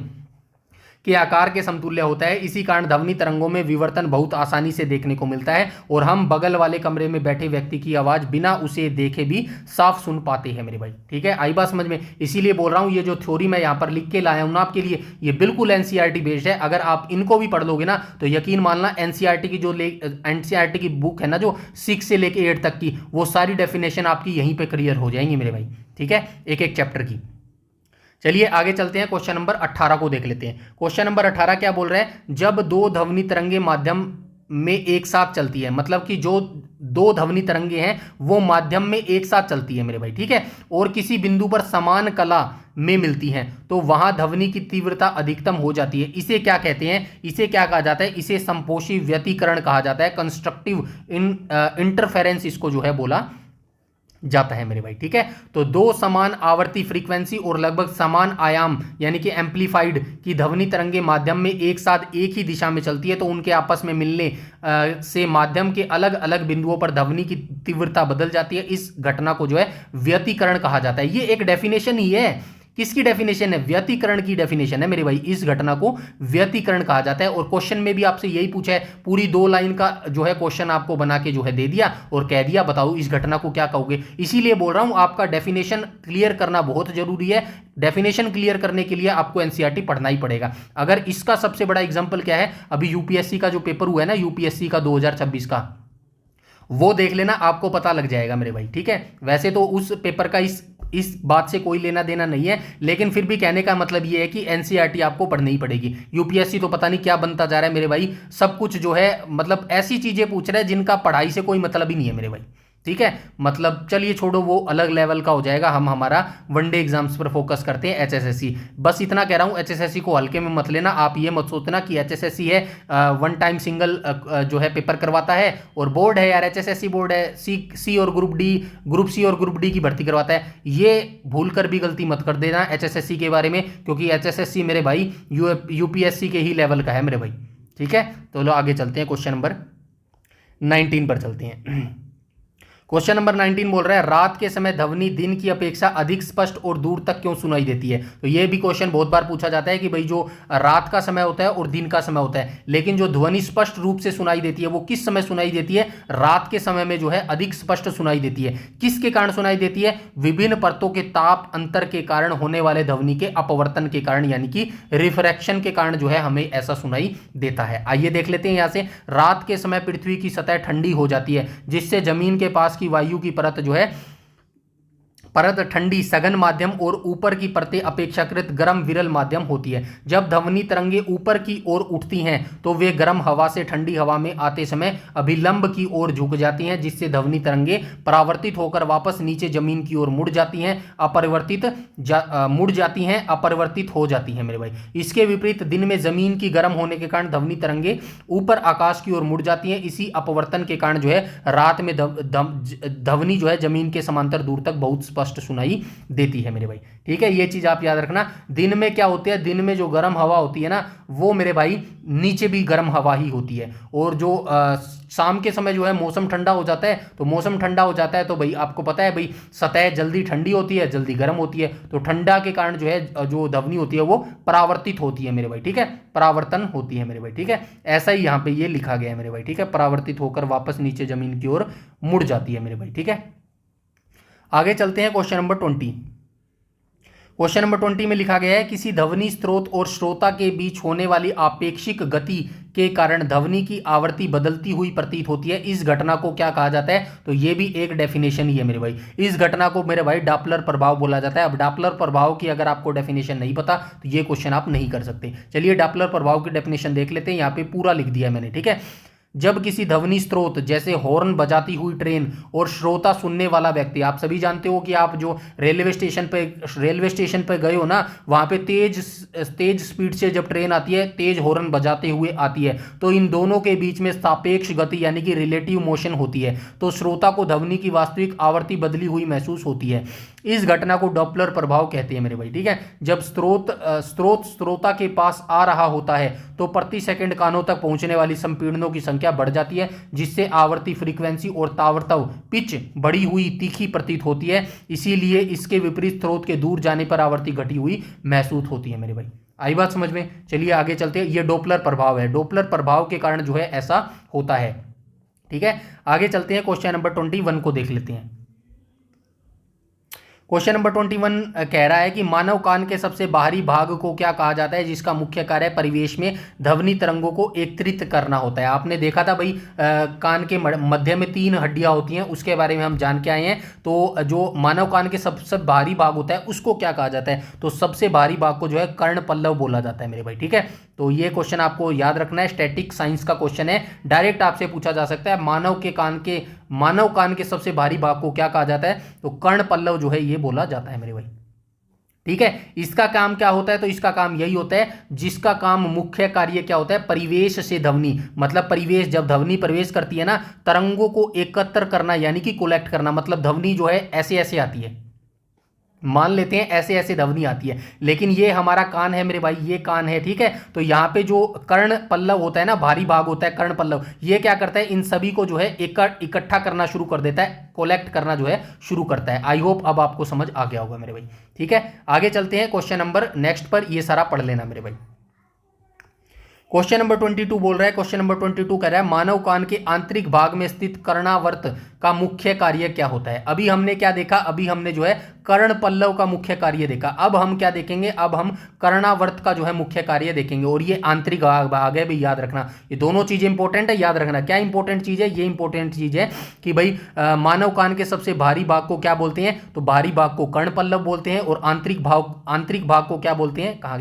A: के आकार के समतुल्य होता है। इसी कारण ध्वनि तरंगों में विवर्तन बहुत आसानी से देखने को मिलता है और हम बगल वाले कमरे में बैठे व्यक्ति की आवाज बिना उसे देखे भी साफ सुन पाते हैं मेरे भाई। ठीक है, आई बात समझ में? इसीलिए बोल रहा हूं ये जो थ्योरी मैं यहां पर लिख के लाया हूं ना आपके लिए, ये बिल्कुल एनसीईआरटी बेस्ड है। अगर आप इनको भी पढ़ लोगे ना तो यकीन मानना एनसीईआरटी की जो एनसीईआरटी की बुक है ना, जो 6 से लेके 8 तक की, वो सारी डेफिनेशन आपकी यहीं पे क्लियर हो जाएंगी मेरे भाई। ठीक है, एक एक चैप्टर की। चलिए आगे चलते हैं, क्वेश्चन नंबर 18 को देख लेते हैं। क्वेश्चन नंबर 18 क्या बोल रहा है? जब दो ध्वनि तरंगे माध्यम में एक साथ चलती है, मतलब कि जो दो ध्वनि तरंगे हैं वो माध्यम में एक साथ चलती है मेरे भाई। ठीक है, और किसी बिंदु पर समान कला में मिलती हैं तो वहां ध्वनि की तीव्रता अधिकतम हो जाती है। इसे क्या कहते हैं? इसे क्या कहा जाता है? इसे संपोषी व्यतिकरण कहा जाता है, कंस्ट्रक्टिव इंटरफेरेंस इसको जो है बोला जाता है मेरे भाई। ठीक है, तो दो समान आवर्ती फ्रीक्वेंसी और लगभग समान आयाम यानी कि एम्पलीफाइड की ध्वनि तरंगे माध्यम में एक साथ एक ही दिशा में चलती है तो उनके आपस में मिलने से माध्यम के अलग अलग बिंदुओं पर ध्वनि की तीव्रता बदल जाती है। इस घटना को जो है व्यतिकरण कहा जाता है। ये एक डेफिनेशन ही है। किसकी डेफिनेशन है? व्यतिकरण की डेफिनेशन है मेरे भाई। इस घटना को व्यतिकरण कहा जाता है। और क्वेश्चन में भी आपसे यही पूछा है, पूरी 2 लाइन का जो है क्वेश्चन आपको बना के जो है दे दिया और कह दिया बताओ इस घटना को क्या कहोगे। इसीलिए बोल रहा हूं आपका डेफिनेशन क्लियर करना बहुत जरूरी है। डेफिनेशन क्लियर करने के लिए आपको एनसीईआरटी पढ़ना ही पड़ेगा। अगर इसका सबसे बड़ा एग्जाम्पल क्या है, अभी यूपीएससी का जो पेपर हुआ है ना, यूपीएससी का 2026 का, वो देख लेना, आपको पता लग जाएगा मेरे भाई। ठीक है, वैसे तो उस पेपर का इस बात से कोई लेना देना नहीं है, लेकिन फिर भी कहने का मतलब ये है कि एनसीईआरटी आपको पढ़नी ही पड़ेगी। यूपीएससी तो पता नहीं क्या बनता जा रहा है मेरे भाई, सब कुछ जो है मतलब ऐसी चीजें पूछ रहा है जिनका पढ़ाई से कोई मतलब ही नहीं है मेरे भाई। ठीक है, मतलब चलिए छोड़ो, वो अलग लेवल का हो जाएगा। हम हमारा वनडे एग्जाम्स पर फोकस करते हैं, एचएसएससी। बस इतना कह रहा हूं, एचएसएससी को हल्के में मत लेना। आप ये मत सोचना कि एचएसएससी है वन टाइम सिंगल जो है पेपर करवाता है और बोर्ड है यार, एचएसएससी बोर्ड है, सी और ग्रुप सी और ग्रुप डी की भर्ती करवाता है। ये भूल कर भी गलती मत कर देना एचएसएससी के बारे में, क्योंकि एचएसएससी मेरे भाई यूपीएससी के ही लेवल का है मेरे भाई। ठीक है, तो लो आगे चलते हैं, क्वेश्चन नंबर 19 पर चलते हैं। क्वेश्चन नंबर 19 बोल रहा है, रात के समय ध्वनि दिन की अपेक्षा अधिक स्पष्ट और दूर तक क्यों सुनाई देती है? तो ये भी क्वेश्चन बहुत बार पूछा जाता है कि भाई जो रात का समय होता है और दिन का समय होता है, लेकिन जो ध्वनि स्पष्ट रूप से सुनाई देती है वो किस समय सुनाई देती है? रात के समय में जो है अधिक स्पष्ट सुनाई देती है। किसके कारण सुनाई देती है? विभिन्न परतों के ताप अंतर के कारण होने वाले ध्वनि के अपवर्तन के कारण, यानी कि रिफ्रैक्शन के कारण जो है हमें ऐसा सुनाई देता है। आइए देख लेते हैं यहां से। रात के समय पृथ्वी की सतह ठंडी हो जाती है, जिससे जमीन के पास की वायु की परत जो है ठंडी सघन माध्यम और ऊपर की परतें अपेक्षाकृत गर्म विरल माध्यम होती है। जब ध्वनि तरंगे ऊपर की ओर उठती हैं तो वे गर्म हवा से ठंडी हवा में आते समय अभिलंब की ओर झुक जाती हैं, जिससे ध्वनि तरंगे परावर्तित होकर वापस नीचे जमीन की ओर मुड़ जाती हैं, अपरिवर्तित हो जाती हैं मेरे भाई। इसके विपरीत दिन में जमीन की गर्म होने के कारण ध्वनि तरंगे ऊपर आकाश की ओर मुड़ जाती हैं। इसी अपवर्तन के कारण जो है रात में ध्वनि जो है जमीन के समांतर दूर तक बहुत स्पष्ट सुनाई देती है मेरे भाई। ठीक है, ये चीज आप याद रखना। दिन में क्या होती है? दिन में जो गर्म हवा होती है ना, वो मेरे भाई नीचे भी गर्म हवा ही होती है। और जो शाम के समय जो है मौसम ठंडा हो जाता है, तो मौसम ठंडा हो जाता है तो भाई आपको पता है भाई सतह जल्दी ठंडी होती है, जल्दी गर्म होती है, तो ठंडा के कारण जो है जो ध्वनि होती है वो परावर्तित होती है मेरे भाई। ठीक है, परावर्तन होती है मेरे भाई। ठीक है, ऐसा ही यहाँ पे ये लिखा गया है मेरे भाई। ठीक है, परावर्तित होकर वापस नीचे जमीन की ओर मुड़ जाती है मेरे भाई। ठीक है, आगे चलते हैं, क्वेश्चन नंबर 20। क्वेश्चन नंबर 20 में लिखा गया है, किसी ध्वनि स्रोत और श्रोता के बीच होने वाली आपेक्षिक गति के कारण ध्वनि की आवृत्ति बदलती हुई प्रतीत होती है। इस घटना को क्या कहा जाता है? तो ये भी एक डेफिनेशन ही है मेरे भाई। इस घटना को मेरे भाई डॉपलर प्रभाव बोला जाता है। अब डॉपलर प्रभाव की अगर आपको डेफिनेशन नहीं पता तो ये क्वेश्चन आप नहीं कर सकते। चलिए डॉपलर प्रभाव की डेफिनेशन देख लेते हैं, यहाँ पे पूरा लिख दिया मैंने। ठीक है, जब किसी ध्वनि स्रोत जैसे हॉर्न बजाती हुई ट्रेन और श्रोता सुनने वाला व्यक्ति, आप सभी जानते हो कि आप जो रेलवे स्टेशन पे गए हो ना, वहां पे तेज स्पीड से जब ट्रेन आती है, तेज हॉर्न बजाते हुए आती है, तो इन दोनों के बीच में सापेक्ष गति यानी कि रिलेटिव मोशन होती है, तो श्रोता को ध्वनि की वास्तविक आवृत्ति बदली हुई महसूस होती है। इस घटना को डॉपलर प्रभाव कहते हैं मेरे भाई। ठीक है, जब स्रोत श्रोता के पास आ रहा होता है तो प्रति सेकंड कानों तक पहुंचने वाली संपीड़नों की संख्या बढ़ जाती है, जिससे आवृत्ति फ्रीक्वेंसी और तावरतव पिच बढ़ी हुई तीखी प्रतीत होती है। इसीलिए इसके विपरीत स्रोत के दूर जाने पर आवृत्ति घटी हुई महसूस होती है मेरे भाई। आई बात समझ में? चलिए आगे चलते हैं। ये डोपलर प्रभाव है, डोपलर प्रभाव के कारण जो है ऐसा होता है। ठीक है, आगे चलते हैं, क्वेश्चन नंबर 21 को देख लेते हैं। क्वेश्चन नंबर 21 कह रहा है कि मानव कान के सबसे बाहरी भाग को क्या कहा जाता है जिसका मुख्य कार्य परिवेश में ध्वनि तरंगों को एकत्रित करना होता है। आपने देखा था भाई कान के मध्य में 3 हड्डियां होती हैं, उसके बारे में हम जान के आए हैं। तो जो मानव कान के सबसे बाहरी भाग होता है उसको क्या कहा जाता है, तो सबसे बाहरी भाग को जो है कर्ण पल्लव बोला जाता है मेरे भाई। ठीक है, तो ये क्वेश्चन आपको याद रखना है, स्टैटिक साइंस का क्वेश्चन है, डायरेक्ट आपसे पूछा जा सकता है। मानव कान के सबसे भारी भाग को क्या कहा जाता है, तो कर्ण पल्लव जो है ये बोला जाता है मेरे भाई। ठीक है, इसका काम क्या होता है, तो इसका काम यही होता है, जिसका काम मुख्य कार्य क्या होता है, परिवेश से ध्वनि, मतलब परिवेश, जब ध्वनि प्रवेश करती है ना, तरंगों को एकत्र करना यानी कि कलेक्ट करना, मतलब ध्वनि जो है ऐसे ऐसे आती है, मान लेते हैं ऐसे ऐसे ध्वनि आती है, लेकिन ये हमारा कान है मेरे भाई, ये कान है। ठीक है, तो यहाँ पे जो कर्ण पल्लव होता है ना, भारी भाग होता है कर्ण पल्लव, ये क्या करता है, इन सभी को जो है इकट्ठा करना शुरू कर देता है, कलेक्ट करना जो है शुरू करता है। आई होप अब आपको समझ आ गया होगा मेरे भाई। ठीक है, आगे चलते हैं क्वेश्चन नंबर नेक्स्ट पर, ये सारा पढ़ लेना मेरे भाई। क्वेश्चन नंबर 22 बोल रहा है, क्वेश्चन नंबर 22 कह रहा है मानव कान के आंतरिक भाग में स्थित कर्णावर्त का मुख्य कार्य क्या होता है। अभी हमने क्या देखा, अभी हमने जो है कर्ण पल्लव का मुख्य कार्य देखा, अब हम क्या देखेंगे, अब हम कर्णावर्त का जो है मुख्य कार्य देखेंगे, और ये आंतरिक भाग है भी, याद रखना ये दोनों चीजें इंपॉर्टेंट है, याद रखना। क्या इंपॉर्टेंट चीज है, ये इंपॉर्टेंट चीज है कि भाई मानव कान के सबसे भारी भाग को क्या बोलते हैं, तो भारी भाग को कर्ण पल्लव बोलते हैं, और आंतरिक भाग को क्या बोलते हैं, कहाँ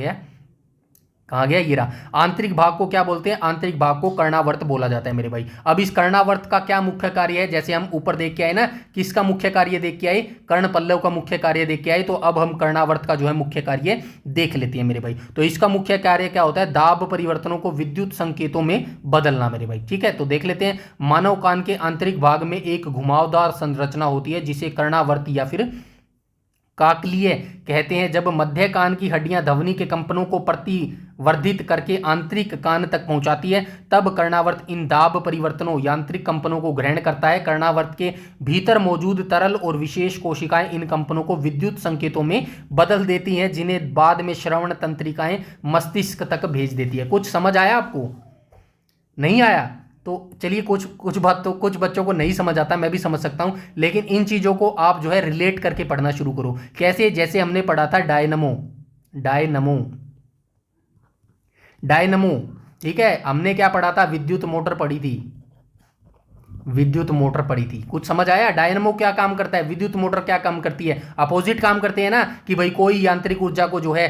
A: गया ये रहा, आंतरिक भाग को क्या बोलते हैं, आंतरिक भाग को कर्णावर्त बोला जाता है मेरे भाई। अब इस कर्णावर्त का क्या मुख्य कार्य है, जैसे हम ऊपर देख के आए ना, किसका मुख्य कार्य देख के आए, कर्ण पल्लव का मुख्य कार्य देख के आए, तो अब हम कर्णावर्त का जो है मुख्य कार्य देख लेते हैं मेरे भाई। तो इसका मुख्य कार्य क्या होता है, दाब परिवर्तनों को विद्युत संकेतों में बदलना मेरे भाई। ठीक है, तो देख लेते हैं, मानव कान के आंतरिक भाग में एक घुमावदार संरचना होती है जिसे कर्णावर्त या फिर काकलीय कहते हैं। जब मध्य कान की हड्डियां ध्वनि के कंपनों को प्रतिवर्धित करके आंतरिक कान तक पहुंचाती है, तब कर्णावर्त इन दाब परिवर्तनों यांत्रिक कंपनों को ग्रहण करता है। कर्णावर्त के भीतर मौजूद तरल और विशेष कोशिकाएं इन कंपनों को विद्युत संकेतों में बदल देती हैं, जिन्हें बाद में श्रवण तंत्रिकाएं मस्तिष्क तक भेज देती है। कुछ समझ आया आपको, नहीं आया? तो चलिए, कुछ बात तो कुछ बच्चों को नहीं समझ आता, मैं भी समझ सकता हूं, लेकिन इन चीजों को आप जो है रिलेट करके पढ़ना शुरू करो। कैसे, जैसे हमने पढ़ा था डायनमो। ठीक है, हमने क्या पढ़ा था, विद्युत मोटर पढ़ी थी, कुछ समझ आया? डायनमो क्या काम करता है, विद्युत मोटर क्या काम करती है, अपोजिट काम करते हैं ना, कि भाई कोई यांत्रिक ऊर्जा को जो है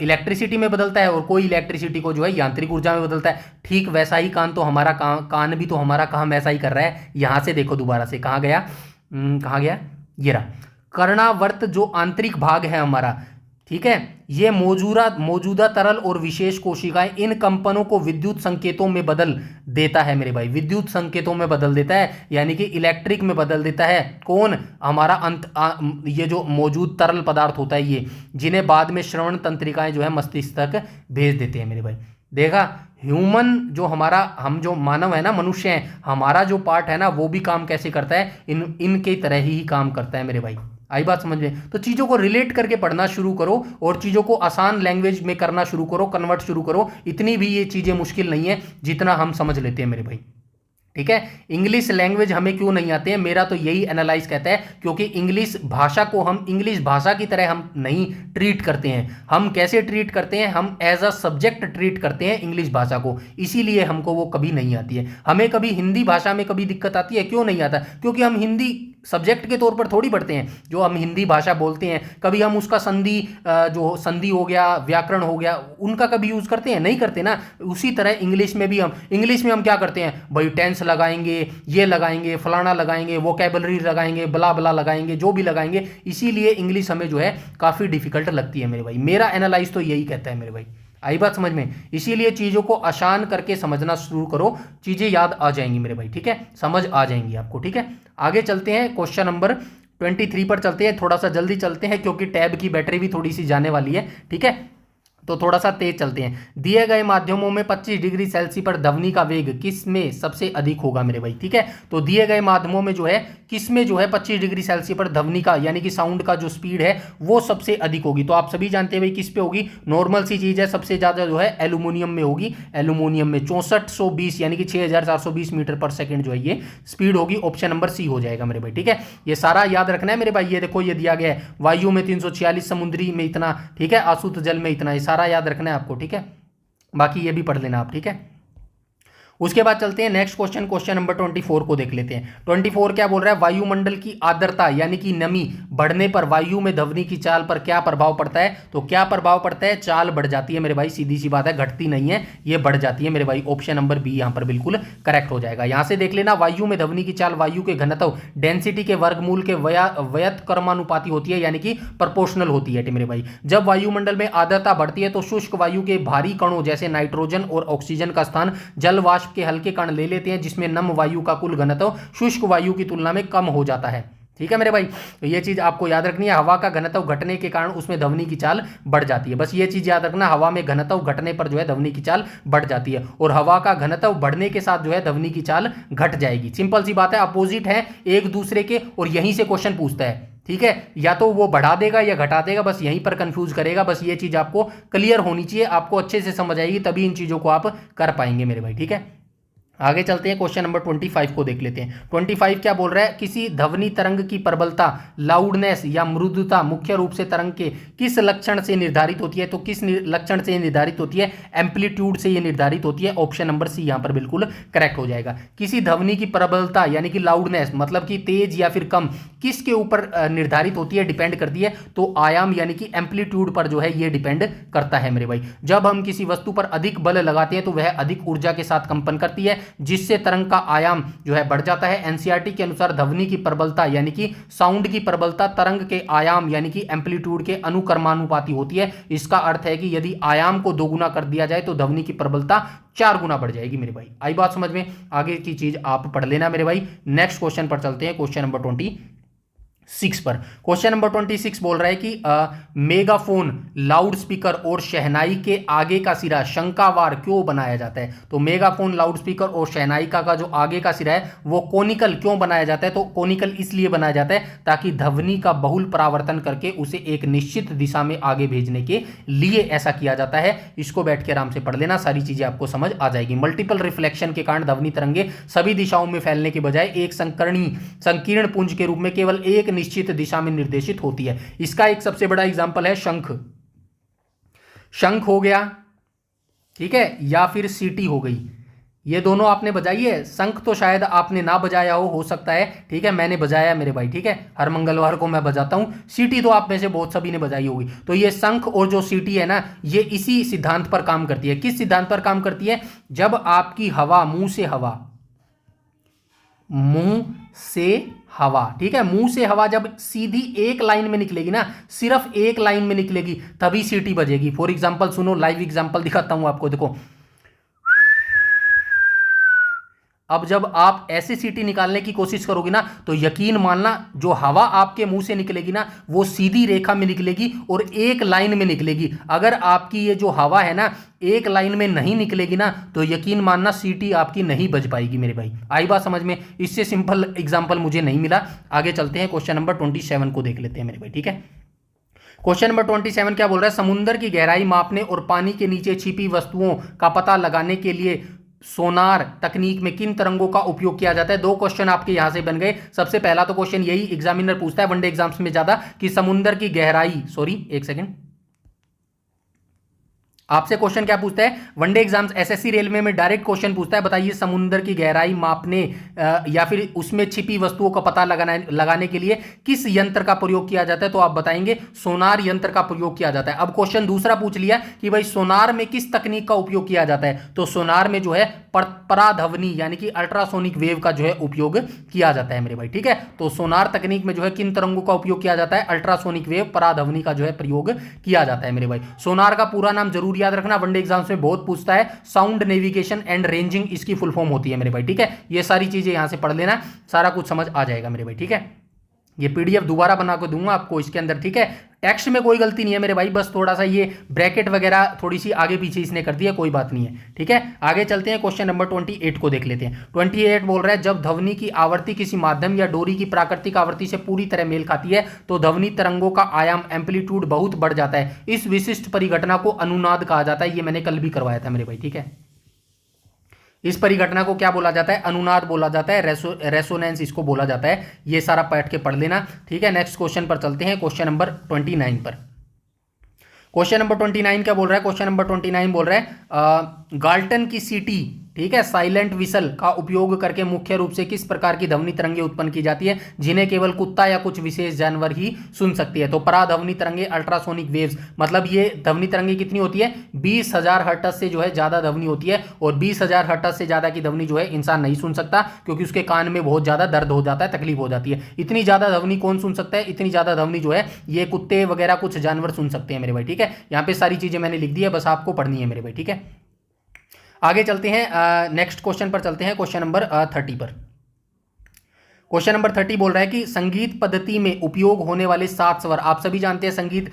A: इलेक्ट्रिसिटी में बदलता है और कोई इलेक्ट्रिसिटी को जो है यांत्रिक ऊर्जा में बदलता है। ठीक वैसा ही कान भी तो हमारा काम ऐसा ही कर रहा है। यहां से देखो दोबारा से, कहाँ गया ये रहा, कर्णावर्त जो आंतरिक भाग है हमारा, ठीक है, ये मौजूदा तरल और विशेष कोशिकाएं इन कंपनों को विद्युत संकेतों में बदल देता है मेरे भाई, विद्युत संकेतों में बदल देता है, यानी कि इलेक्ट्रिक में बदल देता है। कौन, हमारा ये जो मौजूद तरल पदार्थ होता है, ये जिन्हें बाद में श्रवण तंत्रिकाएं जो है मस्तिष्क तक भेज देते हैं मेरे भाई। देखा, ह्यूमन जो हम जो मानव है ना, मनुष्य हैं, हमारा जो पार्ट है ना, वो भी काम कैसे करता है, इनके तरह ही काम करता है मेरे भाई। आई बात समझ में? तो चीज़ों को रिलेट करके पढ़ना शुरू करो और चीज़ों को आसान लैंग्वेज में करना शुरू करो, कन्वर्ट शुरू करो। इतनी भी ये चीज़ें मुश्किल नहीं है जितना हम समझ लेते हैं मेरे भाई। ठीक है, इंग्लिश लैंग्वेज हमें क्यों नहीं आते हैं, मेरा तो यही एनालाइज कहता है, क्योंकि इंग्लिश भाषा को हम इंग्लिश भाषा की तरह हम नहीं ट्रीट करते हैं। हम कैसे ट्रीट करते हैं, हम एज अ सब्जेक्ट ट्रीट करते हैं इंग्लिश भाषा को, इसीलिए हमको वो कभी नहीं आती है। हमें कभी हिंदी भाषा में कभी दिक्कत आती है, क्यों नहीं आता, क्योंकि हम हिंदी सब्जेक्ट के तौर पर थोड़ी पढ़ते हैं। जो हम हिंदी भाषा बोलते हैं, कभी हम उसका जो संधि हो गया, व्याकरण हो गया, उनका कभी यूज़ करते हैं, नहीं करते ना। उसी तरह इंग्लिश में हम क्या करते हैं भाई, टेंस लगाएंगे, ये लगाएंगे, फलाना लगाएंगे, वोकैबुलरी लगाएंगे, बला बला लगाएंगे, जो भी लगाएंगे। इसीलिए इंग्लिश हमें जो है काफ़ी डिफिकल्ट लगती है मेरे भाई। मेरा एनालाइज तो यही कहता है मेरे भाई। आई बात समझ में? इसीलिए चीज़ों को आसान करके समझना शुरू करो, चीज़ें याद आ जाएंगी मेरे भाई। ठीक है, समझ आ जाएंगी आपको। ठीक है, आगे चलते हैं, क्वेश्चन नंबर 23 पर चलते हैं। थोड़ा सा जल्दी चलते हैं क्योंकि टैब की बैटरी भी थोड़ी सी जाने वाली है। ठीक है, तो थोड़ा सा तेज चलते हैं। दिए गए माध्यमों में 25 डिग्री सेल्सियस पर ध्वनि का वेग किस में सबसे अधिक होगा मेरे भाई, ठीक है। तो दिए गए माध्यमों में जो है किस में जो है 25 डिग्री सेल्सियस पर ध्वनि का यानी कि साउंड का जो स्पीड है वो सबसे अधिक होगी। तो आप सभी जानते हैं भाई किस पे होगी, नॉर्मल सी चीज है, सबसे ज्यादा जो है एल्यूमिनियम में होगी। एल्यूमिनियम में 6420 यानी कि 6420 मीटर पर सेकंड जो है ये स्पीड होगी। ऑप्शन नंबर सी हो जाएगा मेरे भाई, ठीक है। ये सारा याद रखना है मेरे भाई। ये देखो ये दिया गया है, वायु में 346, समुद्री में इतना, ठीक है, आसुत जल में इतना, ये सारा याद रखना है आपको, ठीक है। बाकी ये भी पढ़ लेना आप, ठीक है। उसके बाद चलते हैं नेक्स्ट क्वेश्चन, क्वेश्चन नंबर 24 को देख लेते हैं। 24 क्या बोल रहा है, वायुमंडल की आर्द्रता यानी कि नमी बढ़ने पर वायु में ध्वनि की चाल पर क्या प्रभाव पड़ता है। तो क्या प्रभाव पड़ता है, चाल बढ़ जाती है मेरे भाई, सीधी सी बात है, घटती नहीं है, ये बढ़ जाती है मेरे भाई। ऑप्शन नंबर बी यहां पर बिल्कुल करेक्ट हो जाएगा। यहां से देख लेना, वायु में ध्वनि की चाल वायु के घनत्व डेंसिटी के वर्गमूल के व्युत्क्रमानुपाती होती है यानी कि प्रोपोर्शनल होती है मेरे भाई। जब वायुमंडल में आर्द्रता बढ़ती है तो शुष्क वायु के भारी कणों जैसे नाइट्रोजन और ऑक्सीजन का स्थान जल वाष्प के हल्के कण ले लेते हैं, जिसमें नम वायु का कुल घनत्व शुष्क वायु की तुलना में कम हो जाता है, ठीक है मेरे भाई। तो ये चीज आपको याद रखनी है, हवा का घनत्व घटने के कारण उसमें ध्वनि की चाल बढ़ जाती है। बस ये चीज याद रखना, हवा में घनत्व घटने पर जो है ध्वनि की चाल बढ़ जाती है, और हवा का घनत्व बढ़ने के साथ जो है ध्वनि की चाल घट जाएगी। सिंपल सी बात है, अपोजिट है एक दूसरे के, और यहीं से क्वेश्चन पूछता है, ठीक है। या तो वो बढ़ा देगा या घटा देगा, बस यहीं पर कंफ्यूज करेगा। बस ये चीज आपको क्लियर होनी चाहिए, आपको अच्छे से समझ आएगी, तभी इन चीजों को आप कर पाएंगे मेरे भाई, ठीक है। आगे चलते हैं, क्वेश्चन नंबर 25 को देख लेते हैं। 25 क्या बोल रहा है, किसी ध्वनि तरंग की प्रबलता, लाउडनेस या मृदुता मुख्य रूप से तरंग के किस लक्षण से निर्धारित होती है। तो किस लक्षण से निर्धारित होती है, एम्पलीट्यूड से ये निर्धारित होती है। ऑप्शन नंबर सी यहां पर बिल्कुल करेक्ट हो जाएगा। किसी ध्वनि की प्रबलता यानी कि लाउडनेस मतलब कि तेज या फिर कम, किसके ऊपर निर्धारित होती है, डिपेंड करती है। तो आयाम यानी कि एम्पलीट्यूड पर जो है ये डिपेंड करता है मेरे भाई। जब हम किसी वस्तु पर अधिक बल लगाते हैं तो वह अधिक ऊर्जा के साथ कंपन करती है, जिससे तरंग का आयाम जो है बढ़ जाता है। एनसीईआरटी के अनुसार ध्वनि की प्रबलता यानी कि साउंड की प्रबलता तरंग के आयाम यानी कि एम्पलीट्यूड के अनुक्रमानुपाती होती है। इसका अर्थ है कि यदि आयाम को दोगुना कर दिया जाए तो ध्वनि की प्रबलता 4 गुना बढ़ जाएगी मेरे भाई। आई बात समझ में, आगे की चीज आप पढ़ लेना मेरे भाई। नेक्स्ट क्वेश्चन पर चलते हैं, क्वेश्चन नंबर 26 पर। क्वेश्चन नंबर 26 बोल रहा है कि मेगाफोन, लाउड स्पीकर और शहनाई के आगे का सिरा शंकावार क्यों बनाया जाता है। तो मेगाफोन, लाउड स्पीकर और शहनाई का जो आगे का सिरा है वो कोनिकल क्यों बनाया जाता है। तो कोनिकल इसलिए बनाया जाता है ताकि ध्वनि का बहुल परावर्तन करके उसे एक निश्चित दिशा में आगे भेजने के लिए ऐसा किया जाता है। इसको बैठ के आराम से पढ़ लेना, सारी चीजें आपको समझ आ जाएगी। मल्टीपल रिफ्लेक्शन के कारण ध्वनि तरंगे सभी दिशाओं में फैलने के बजाय एक संकीर्ण पुंज के रूप में केवल एक निश्चित दिशा में निर्देशित होती है। इसका एक सबसे बड़ा एग्जांपल है शंख। शंख हो गया, ठीक है, या फिर सीटी हो गई। ये दोनों आपने बजाई है। शंख तो शायद आपने ना बजाया हो सकता है, ठीक है, मैंने बजाया मेरे भाई, ठीक है, हर मंगलवार को मैं बजाता हूं। सीटी तो आप में से बहुत सभी ने बजाई होगी। तो ये शंख और जो सीटी है ना, ये इसी सिद्धांत पर काम करती है। किस सिद्धांत पर काम करती है, जब आपकी हवा मुंह से हवा, ठीक है, मुंह से हवा जब सीधी एक लाइन में निकलेगी ना, सिर्फ एक लाइन में निकलेगी, तभी सीटी बजेगी। फॉर एग्जांपल सुनो, लाइव एग्जांपल दिखाता हूं आपको, देखो। अब जब आप ऐसे सीटी निकालने की कोशिश करोगे ना, तो यकीन मानना जो हवा आपके मुंह से निकलेगी ना, वो सीधी रेखा में निकलेगी और एक लाइन में निकलेगी। अगर आपकी ये जो हवा है ना एक लाइन में नहीं निकलेगी ना, तो यकीन मानना सीटी आपकी नहीं बज पाएगी मेरे भाई। आई बात समझ में, इससे सिंपल एग्जाम्पल मुझे नहीं मिला। आगे चलते हैं, क्वेश्चन नंबर 27 को देख लेते हैं मेरे भाई, ठीक है। क्वेश्चन नंबर 27 क्या बोल रहा है, समुद्र की गहराई मापने और पानी के नीचे छिपी वस्तुओं का पता लगाने के लिए सोनार तकनीक में किन तरंगों का उपयोग किया जाता है। 2 क्वेश्चन आपके यहां से बन गए। सबसे पहला तो क्वेश्चन यही एग्जामिनर पूछता है वनडे एग्जाम्स में ज्यादा, कि समुद्र की गहराई, एक सेकंड, आपसे क्वेश्चन क्या पूछता है, वनडे एग्जाम्स एसएससी रेलवे में डायरेक्ट क्वेश्चन पूछता है, बताइए समुद्र की गहराई मापने या फिर उसमें छिपी वस्तुओं का पता लगाने के लिए किस यंत्र का प्रयोग किया जाता है। तो आप बताएंगे सोनार यंत्र का प्रयोग किया जाता है। अब क्वेश्चन दूसरा पूछ लिया कि भाई सोनार में किस तकनीक का उपयोग किया जाता है। तो सोनार में जो है पराध्वनि यानी कि अल्ट्रासोनिक वेव का जो है उपयोग किया जाता है मेरे भाई, ठीक है। तो सोनार तकनीक में जो है किन तरंगों का उपयोग किया जाता है, अल्ट्रासोनिक वेव, पराध्वनि का जो है प्रयोग किया जाता है मेरे भाई। सोनार का पूरा नाम जरूर याद रखना, वनडे एग्जाम्स में बहुत पूछता है। साउंड नेविगेशन एंड रेंजिंग इसकी फुल फॉर्म होती है मेरे भाई, ठीक है। ये सारी चीजें यहां से पढ़ लेना, सारा कुछ समझ आ जाएगा मेरे भाई, ठीक है। ये पीडीएफ दोबारा बना के दूंगा आपको इसके अंदर, ठीक है। टेक्स्ट में कोई गलती नहीं है मेरे भाई, बस थोड़ा सा ये ब्रैकेट वगैरह थोड़ी सी आगे पीछे इसने कर दिया, कोई बात नहीं है, ठीक है। आगे चलते हैं, क्वेश्चन नंबर 28 को देख लेते हैं। 28 बोल रहा है जब ध्वनि की आवृत्ति किसी माध्यम या डोरी की प्राकृतिक आवृत्ति से पूरी तरह मेल खाती है तो ध्वनि तरंगों का आयाम एम्पलीट्यूड बहुत बढ़ जाता है। इस विशिष्ट परिघटना को अनुनाद कहा जाता है। ये मैंने कल भी करवाया था मेरे भाई, ठीक है। इस परिघटना को क्या बोला जाता है? अनुनाद बोला जाता है, रेसोनेंस इसको बोला जाता है। ये सारा बैठ के पढ़ लेना, ठीक है। नेक्स्ट क्वेश्चन पर चलते हैं, क्वेश्चन नंबर 29 पर। क्वेश्चन नंबर 29 क्या बोल रहा है? क्वेश्चन नंबर 29 बोल रहा है गाल्टन की सीटी, ठीक है, साइलेंट विसल का उपयोग करके मुख्य रूप से किस प्रकार की ध्वनि तरंगे उत्पन्न की जाती है जिन्हें केवल कुत्ता या कुछ विशेष जानवर ही सुन सकती है? तो पराध्वनि तरंगे, अल्ट्रासोनिक वेव्स, मतलब ये ध्वनि तरंगे कितनी होती है? 20,000 हर्ट्ज से जो है ज्यादा ध्वनि होती है, और 20,000 हर्ट्ज से ज्यादा की ध्वनि जो है इंसान नहीं सुन सकता, क्योंकि उसके कान में बहुत ज्यादा दर्द हो जाता है, तकलीफ हो जाती है। इतनी ज्यादा ध्वनि कौन सुन सकता है? इतनी ज्यादा ध्वनि जो है ये कुत्ते वगैरह कुछ जानवर सुन सकते हैं मेरे भाई, ठीक है। यहाँ पे सारी चीजें मैंने लिख दी है, बस आपको पढ़नी है मेरे भाई, ठीक है। आगे चलते हैं, नेक्स्ट क्वेश्चन पर चलते हैं, क्वेश्चन नंबर 30 पर। क्वेश्चन नंबर 30 बोल रहा है कि संगीत पद्धति में उपयोग होने वाले 7 स्वर, आप सभी जानते हैं संगीत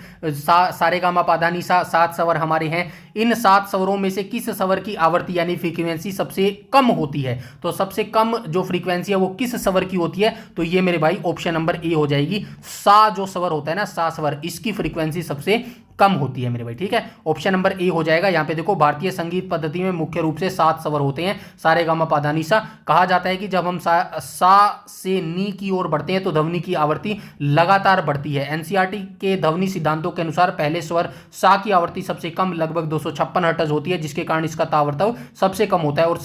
A: सारे गामा पाधा नी सा 7 स्वर हमारे हैं। इन 7 स्वरों में से किस स्वर की आवृत्ति यानी फ्रीक्वेंसी सबसे कम होती है? तो सबसे कम जो फ्रीक्वेंसी है वो किस स्वर की होती है? तो ये मेरे भाई ऑप्शन नंबर ए हो जाएगी। सा जो स्वर होता है ना, सा स्वर, इसकी फ्रीक्वेंसी सबसे कम होती है मेरे भाई, ठीक है। ऑप्शन नंबर ए हो जाएगा। यहाँ पे देखो, भारतीय संगीत पद्धति में मुख्य रूप से 7 स्वर होते हैं, सारे गामा पाधा नी सा। कहा जाता है कि जब हम सा से नी की ओर बढ़ते हैं तो ध्वनि की आवृत्ति लगातार बढ़ती है। एनसीईआरटी के ध्वनि सिद्धांतों के अनुसार पहले स्वर सा की आवृत्ति सबसे कम लगभग 256 हर्ट्ज होती है, जिसके कारण इसका तावर्तव सबसे कम होता है, और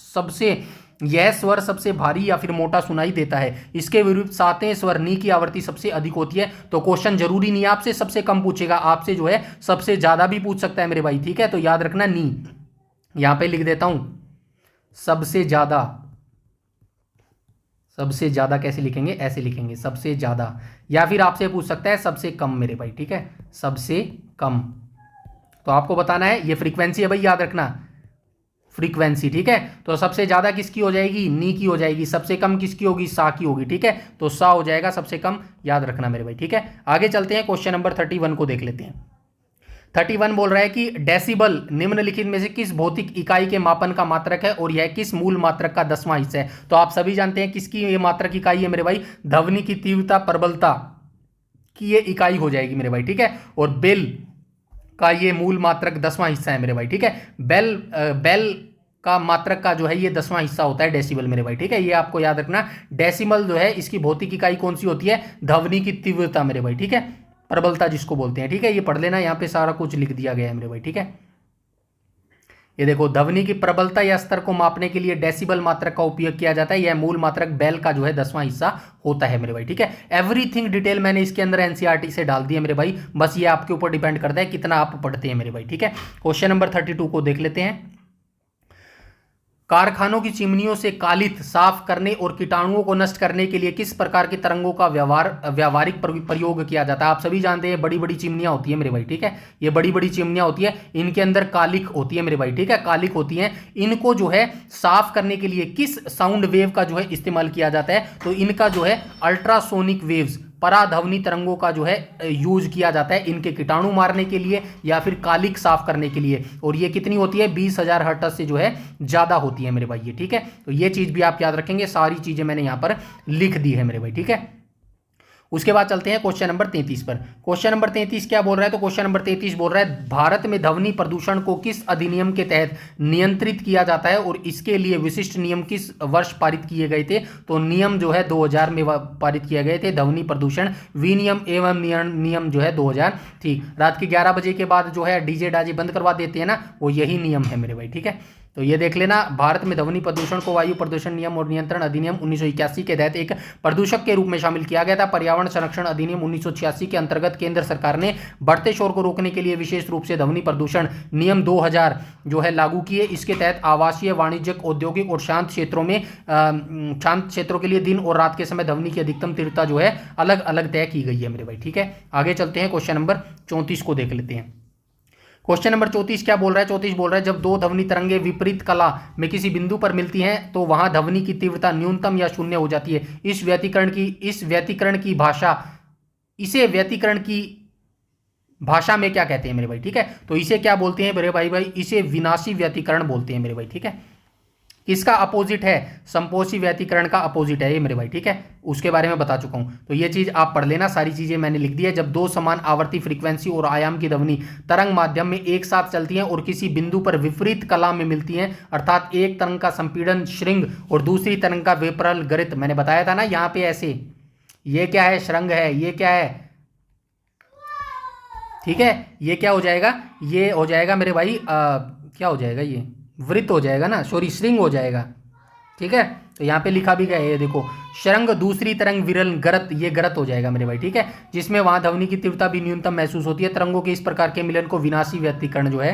A: सबसे यह स्वर सबसे भारी या फिर मोटा सुनाई देता है। इसके विरुद्ध 7वें स्वर नी की आवृत्ति सबसे अधिक होती है। तो क्वेश्चन जरूरी नहीं है आपसे सबसे कम पूछेगा, आपसे जो है सबसे ज्यादा भी पूछ सकता है मेरे भाई, ठीक है। तो याद रखना नी, यहां पे लिख देता हूं सबसे ज्यादा। सबसे ज्यादा कैसे लिखेंगे? ऐसे लिखेंगे सबसे ज्यादा, या फिर आपसे पूछ सकता है सबसे कम मेरे भाई, ठीक है, सबसे कम। तो आपको बताना है ये फ्रीक्वेंसी है भाई, याद रखना फ्रीक्वेंसी, ठीक है। तो सबसे ज्यादा किसकी हो जाएगी? नी की हो जाएगी। सबसे कम किसकी होगी? सा की होगी, ठीक है। तो सा हो जाएगा सबसे कम, याद रखना मेरे भाई, ठीक है। आगे चलते हैं, क्वेश्चन नंबर 31 को देख लेते हैं। 31 बोल रहा है कि डेसिबल निम्नलिखित में से किस भौतिक इकाई के मापन का मात्रक है और यह किस मूल मात्रक का 10वां हिस्सा है? तो आप सभी जानते हैं किसकी ये मात्रक इकाई है मेरे भाई? ध्वनि की तीव्रता, प्रबलता की ये इकाई हो जाएगी मेरे भाई, ठीक है। और बेल का ये मूल मात्रक 10वां हिस्सा है मेरे भाई, ठीक है। बेल का मात्रक का जो है ये 10वां हिस्सा होता है डेसिबल मेरे भाई, ठीक है। ये आपको याद रखना। डेसिबल जो है इसकी भौतिक इकाई कौन सी होती है? ध्वनि की तीव्रता मेरे भाई, ठीक है, प्रबलता जिसको बोलते हैं, ठीक है। ये पढ़ लेना, यहाँ पे सारा कुछ लिख दिया गया है मेरे भाई, ठीक है। ये देखो, ध्वनि की प्रबलता या स्तर को मापने के लिए डेसिबल मात्रक का उपयोग किया जाता है। यह मूल मात्रक बेल का जो है 10वां हिस्सा होता है मेरे भाई, ठीक है। एवरीथिंग डिटेल मैंने इसके अंदर एनसीईआरटी से डाल दी है मेरे भाई, बस ये आपके ऊपर डिपेंड करता है कितना आप पढ़ते हैं मेरे भाई, ठीक है। क्वेश्चन नंबर 32 को देख लेते हैं। कारखानों की चिमनियों से कालिख साफ करने और कीटाणुओं को नष्ट करने के लिए किस प्रकार के तरंगों का व्यावहारिक प्रयोग किया जाता है? आप सभी जानते हैं बड़ी बड़ी चिमनियां होती है मेरे भाई, ठीक है। ये बड़ी बड़ी चिमनियां होती है, इनके अंदर कालिख होती है मेरे भाई, ठीक है, कालिख होती है। इनको जो है साफ करने के लिए किस साउंड वेव का जो है इस्तेमाल किया जाता है? तो इनका जो है अल्ट्रासोनिक वेव्स, पराध्वनि तरंगों का जो है यूज किया जाता है इनके कीटाणु मारने के लिए या फिर कालिख साफ करने के लिए। और ये कितनी होती है? 20,000 हर्ट्ज से जो है ज्यादा होती है मेरे भाई, ये, ठीक है। तो ये चीज भी आप याद रखेंगे, सारी चीजें मैंने यहां पर लिख दी है मेरे भाई, ठीक है। उसके बाद चलते हैं क्वेश्चन नंबर 33 पर। क्वेश्चन नंबर 33 क्या बोल रहा है? तो क्वेश्चन नंबर 33 बोल रहा है भारत में ध्वनि प्रदूषण को किस अधिनियम के तहत नियंत्रित किया जाता है और इसके लिए विशिष्ट नियम किस वर्ष पारित किए गए थे? तो नियम जो है 2000 में पारित किए गए थे, ध्वनि प्रदूषण विनियम एवं नियम जो है 2000। ठीक, रात के 11 बजे के बाद जो है डीजे डाजे बंद करवा देते हैं ना, वो यही नियम है मेरे भाई, ठीक है। तो ये देख लेना, भारत में ध्वनि प्रदूषण को वायु प्रदूषण नियम और नियंत्रण अधिनियम 1981 के तहत एक प्रदूषक के रूप में शामिल किया गया था। पर्यावरण संरक्षण अधिनियम 1986 के अंतर्गत केंद्र सरकार ने बढ़ते शोर को रोकने के लिए विशेष रूप से ध्वनि प्रदूषण नियम 2000 जो है लागू किए। इसके तहत आवासीय, वाणिज्यिक, औद्योगिक और शांत क्षेत्रों के लिए दिन और रात के समय ध्वनि की अधिकतम तीव्रता जो है अलग अलग तय की गई है मेरे भाई, ठीक है। आगे चलते हैं, क्वेश्चन नंबर 34 को देख लेते हैं। क्वेश्चन नंबर 34 क्या बोल रहा है? 34 बोल रहा है जब दो ध्वनि तरंगे विपरीत कला में किसी बिंदु पर मिलती हैं तो वहां ध्वनि की तीव्रता न्यूनतम या शून्य हो जाती है। इसे व्यतिकरण की भाषा में क्या कहते हैं मेरे भाई? ठीक है, तो इसे क्या बोलते हैं मेरे भाई? इसे विनाशी व्यतिकरण बोलते हैं मेरे भाई। ठीक है, किसका अपोजिट है? संपोषी व्यतिकरण का अपोजिट है ये मेरे भाई। ठीक है, उसके बारे में बता चुका हूं, तो ये चीज आप पढ़ लेना, सारी चीजें मैंने लिख दी है। जब दो समान आवर्ती फ्रीक्वेंसी और आयाम की ध्वनि तरंग माध्यम में एक साथ चलती हैं और किसी बिंदु पर विपरीत कला में मिलती हैं, अर्थात एक तरंग का संपीड़न श्रृंग और दूसरी तरंग का विपरल गृत, मैंने बताया था ना यहाँ पे ऐसे, ये क्या है? श्रृंग है, ये क्या है? ठीक है, ये क्या हो जाएगा? ये हो जाएगा मेरे भाई क्या हो जाएगा? ये वृत्त हो जाएगा ना, सॉरी श्रृंग हो जाएगा। ठीक है, तो यहाँ पे लिखा भी गया है, ये देखो, श्रृंग दूसरी तरंग विरल गरत, ये गरत हो जाएगा मेरे भाई। ठीक है, जिसमें वहां ध्वनि की तीव्रता भी न्यूनतम महसूस होती है। तरंगों के इस प्रकार के मिलन को विनाशी व्यतिकरण जो है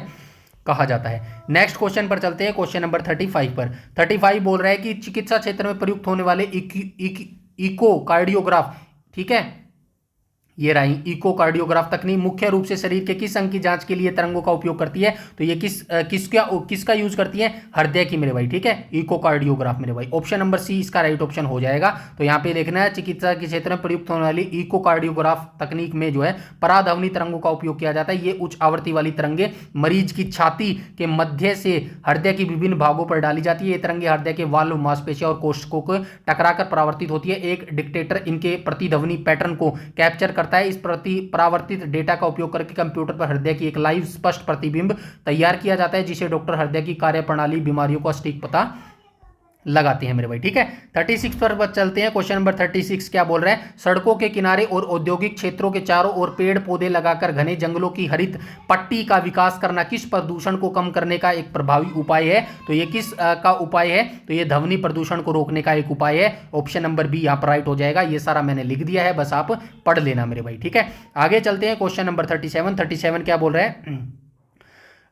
A: कहा जाता है। नेक्स्ट क्वेश्चन पर चलते हैं, क्वेश्चन नंबर 35 पर। 35 बोल रहा है कि चिकित्सा क्षेत्र में प्रयुक्त होने वाले इकोकार्डियोग्राफ, ठीक है, ये रही इकोकार्डियोग्राफ तकनीक मुख्य रूप से शरीर के किस अंग की जांच के लिए तरंगों का उपयोग करती है? तो ये किसका यूज करती है? हृदय की मेरे भाई। ठीक है, इकोकार्डियोग्राफ मेरे भाई। ऑप्शन नंबर सी इसका राइट ऑप्शन हो जाएगा। तो यहाँ पे देखना है चिकित्सा के क्षेत्र में प्रयुक्त होने वाली इकोकार्डियोग्राफ तकनीक में जो है पराध्वनि तरंगों का उपयोग किया जाता है। ये उच्च आवृत्ति वाली तरंगे मरीज की छाती के मध्य से हृदय की विभिन्न भागों पर डाली जाती है। ये तरंगे हृदय के वाल्व, मांसपेशियों और कोशिकाओं को टकराकर परावर्तित होती है। एक डिटेक्टर इनके प्रतिध्वनि पैटर्न को कैप्चर करता है। इस परावर्तित डेटा का उपयोग करके कंप्यूटर पर हृदय की एक लाइव स्पष्ट प्रतिबिंब तैयार किया जाता है, जिसे डॉक्टर हृदय की कार्यप्रणाली, बीमारियों का सटीक पता लगाते हैं मेरे भाई। ठीक है, 36 पर चलते हैं। क्वेश्चन नंबर 36 क्या बोल रहे हैं? सड़कों के किनारे और औद्योगिक क्षेत्रों के चारों ओर पेड़ पौधे लगाकर घने जंगलों की हरित पट्टी का विकास करना किस प्रदूषण को कम करने का एक प्रभावी उपाय है? तो ये किस का उपाय है? तो ये ध्वनि प्रदूषण को रोकने का एक उपाय है। ऑप्शन नंबर बी यहाँ पर राइट हो जाएगा। ये सारा मैंने लिख दिया है, बस आप पढ़ लेना मेरे भाई। ठीक है, आगे चलते हैं। क्वेश्चन नंबर 37 क्या बोल रहे हैं?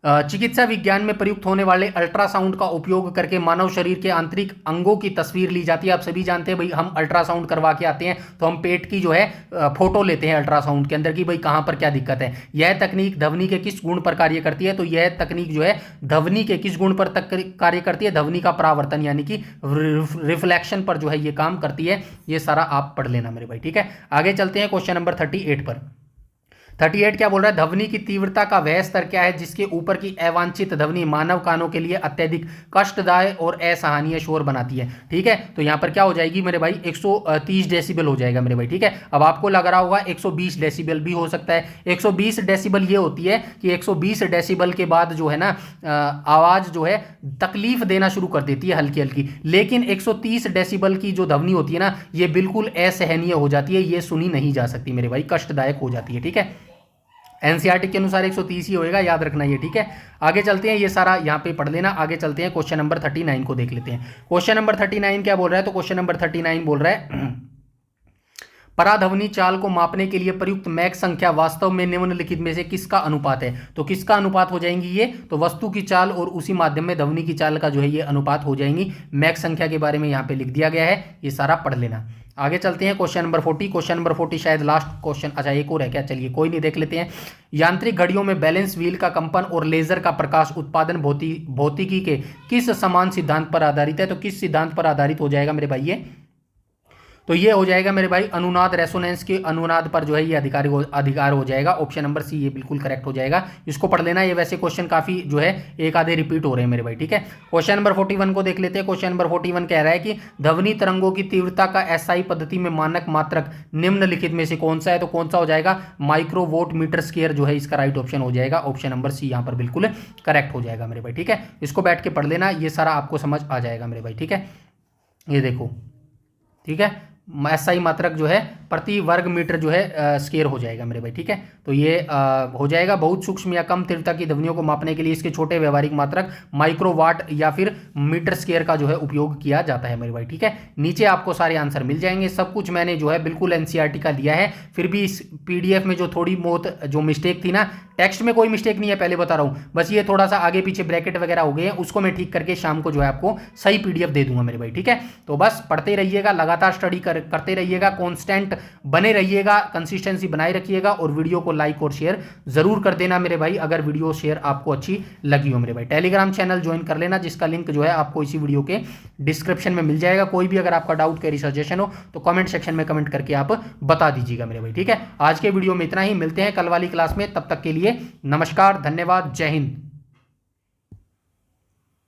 A: चिकित्सा विज्ञान में प्रयुक्त होने वाले अल्ट्रासाउंड का उपयोग करके मानव शरीर के आंतरिक अंगों की तस्वीर ली जाती है। आप सभी जानते हैं भाई, हम अल्ट्रासाउंड करवा के आते हैं तो हम पेट की जो है फोटो लेते हैं अल्ट्रासाउंड के अंदर कि भाई कहाँ पर क्या दिक्कत है। यह तकनीक ध्वनि के किस गुण पर कार्य करती है? तो यह तकनीक जो है ध्वनि के किस गुण पर कार्य करती है? ध्वनि का परावर्तन यानी कि रिफ्लेक्शन पर जो है ये काम करती है। ये सारा आप पढ़ लेना मेरे भाई। ठीक है, आगे चलते हैं क्वेश्चन नंबर 38 पर। 38 क्या बोल रहा है? ध्वनि की तीव्रता का वह स्तर क्या है जिसके ऊपर की अवांछित ध्वनि मानव कानों के लिए अत्यधिक कष्टदायक और असहनीय शोर बनाती है। ठीक है, तो यहाँ पर क्या हो जाएगी मेरे भाई? 130 डेसिबल हो जाएगा मेरे भाई। ठीक है, अब आपको लग रहा होगा 120 डेसिबल भी हो सकता है। 120 डेसिबल ये होती है कि 120 डेसिबल के बाद जो है ना आवाज जो है तकलीफ देना शुरू कर देती है हल्की हल्की, लेकिन 130 डेसिबल की जो ध्वनि होती है ना ये बिल्कुल असहनीय हो जाती है, ये सुनी नहीं जा सकती मेरे भाई, कष्टदायक हो जाती है। ठीक है, एनसीईआरटी के अनुसार 130 ही होएगा, याद रखना ये। ठीक है, आगे चलते हैं, ये सारा यहाँ पे पढ़ लेना। आगे चलते हैं, क्वेश्चन नंबर 39 को देख लेते हैं। क्वेश्चन नंबर 39 क्या बोल रहा है? तो क्वेश्चन नंबर 39 बोल रहा है पराध्वनि चाल को मापने के लिए प्रयुक्त मैक संख्या वास्तव में निम्नलिखित में से किसका अनुपात है? तो किसका अनुपात हो जाएंगी ये? तो वस्तु की चाल और उसी माध्यम में ध्वनि की चाल का जो है ये अनुपात हो जाएंगी। मैक संख्या के बारे में यहाँ पे लिख दिया गया है, ये सारा पढ़ लेना। आगे चलते हैं, क्वेश्चन नंबर 40। क्वेश्चन नंबर 40 शायद लास्ट क्वेश्चन, अच्छा एक और है क्या? चलिए कोई नहीं, देख लेते हैं। यांत्रिक घड़ियों में बैलेंस व्हील का कंपन और लेजर का प्रकाश उत्पादन भौतिकी के किस समान सिद्धांत पर आधारित है? तो किस सिद्धांत पर आधारित हो जाएगा मेरे भाई ये? तो ये हो जाएगा मेरे भाई अनुनाद, रेसोनेंस के अनुनाद पर जो है ये अधिकार हो जाएगा। ऑप्शन नंबर सी ये बिल्कुल करेक्ट हो जाएगा, इसको पढ़ लेना। ये वैसे क्वेश्चन काफी जो है एक आधे रिपीट हो रहे हैं मेरे भाई। ठीक है, क्वेश्चन नंबर 41 को देख लेते हैं। क्वेश्चन नंबर 41 कह रहा है कि ध्वनि तरंगों की तीव्रता का एसआई पद्धति में मानक मात्रक निम्नलिखित में से कौन सा है? तो कौन सा हो जाएगा? माइक्रोवोट मीटर स्क्वायर जो है इसका राइट ऑप्शन हो जाएगा। ऑप्शन नंबर सी यहाँ पर बिल्कुल करेक्ट हो जाएगा मेरे भाई। ठीक है, इसको बैठ के पढ़ लेना, ये सारा आपको समझ आ जाएगा मेरे भाई। ठीक है, ये देखो, ठीक है, एसआई मात्रक जो है प्रति वर्ग मीटर जो है स्केयर हो जाएगा मेरे भाई। ठीक है, तो ये हो जाएगा। बहुत सूक्ष्म या कम तीव्रता की ध्वनियों को मापने के लिए इसके छोटे व्यवहारिक मात्रक माइक्रोवाट या फिर मीटर स्केयर का जो है उपयोग किया जाता है मेरे भाई। ठीक है, नीचे आपको सारे आंसर मिल जाएंगे। सब कुछ मैंने जो है बिल्कुल एनसीईआरटी का दिया है, फिर भी इस पीडीएफ में जो थोड़ी बहुत जो मिस्टेक थी ना टेक्स्ट में कोई मिस्टेक नहीं है, पहले बता रहा हूं, बस ये थोड़ा सा आगे पीछे ब्रैकेट वगैरह हो गए हैं, उसको मैं ठीक करके शाम को जो है आपको सही पीडीएफ दे दूंगा मेरे भाई, ठीक है। तो बस पढ़ते रहिएगा, लगातार स्टडी करते रहिएगा, कॉन्स्टेंट बने रहिएगा, कंसिस्टेंसी बनाए रखिएगा, और वीडियो को लाइक और शेयर जरूर कर देना मेरे भाई, अगर वीडियो शेयर आपको अच्छी लगी हो मेरे भाई। टेलीग्राम चैनल ज्वाइन कर लेना, जिसका लिंक जो है आपको इसी वीडियो के डिस्क्रिप्शन में मिल जाएगा। कोई भी अगर आपका डाउट कैरी सजेशन हो तो कमेंट सेक्शन में कमेंट करके आप बता दीजिएगा मेरे भाई, ठीक है। आज के वीडियो में इतना ही, मिलते हैं कल वाली क्लास में, तब तक के लिए नमस्कार, धन्यवाद, जय हिंद।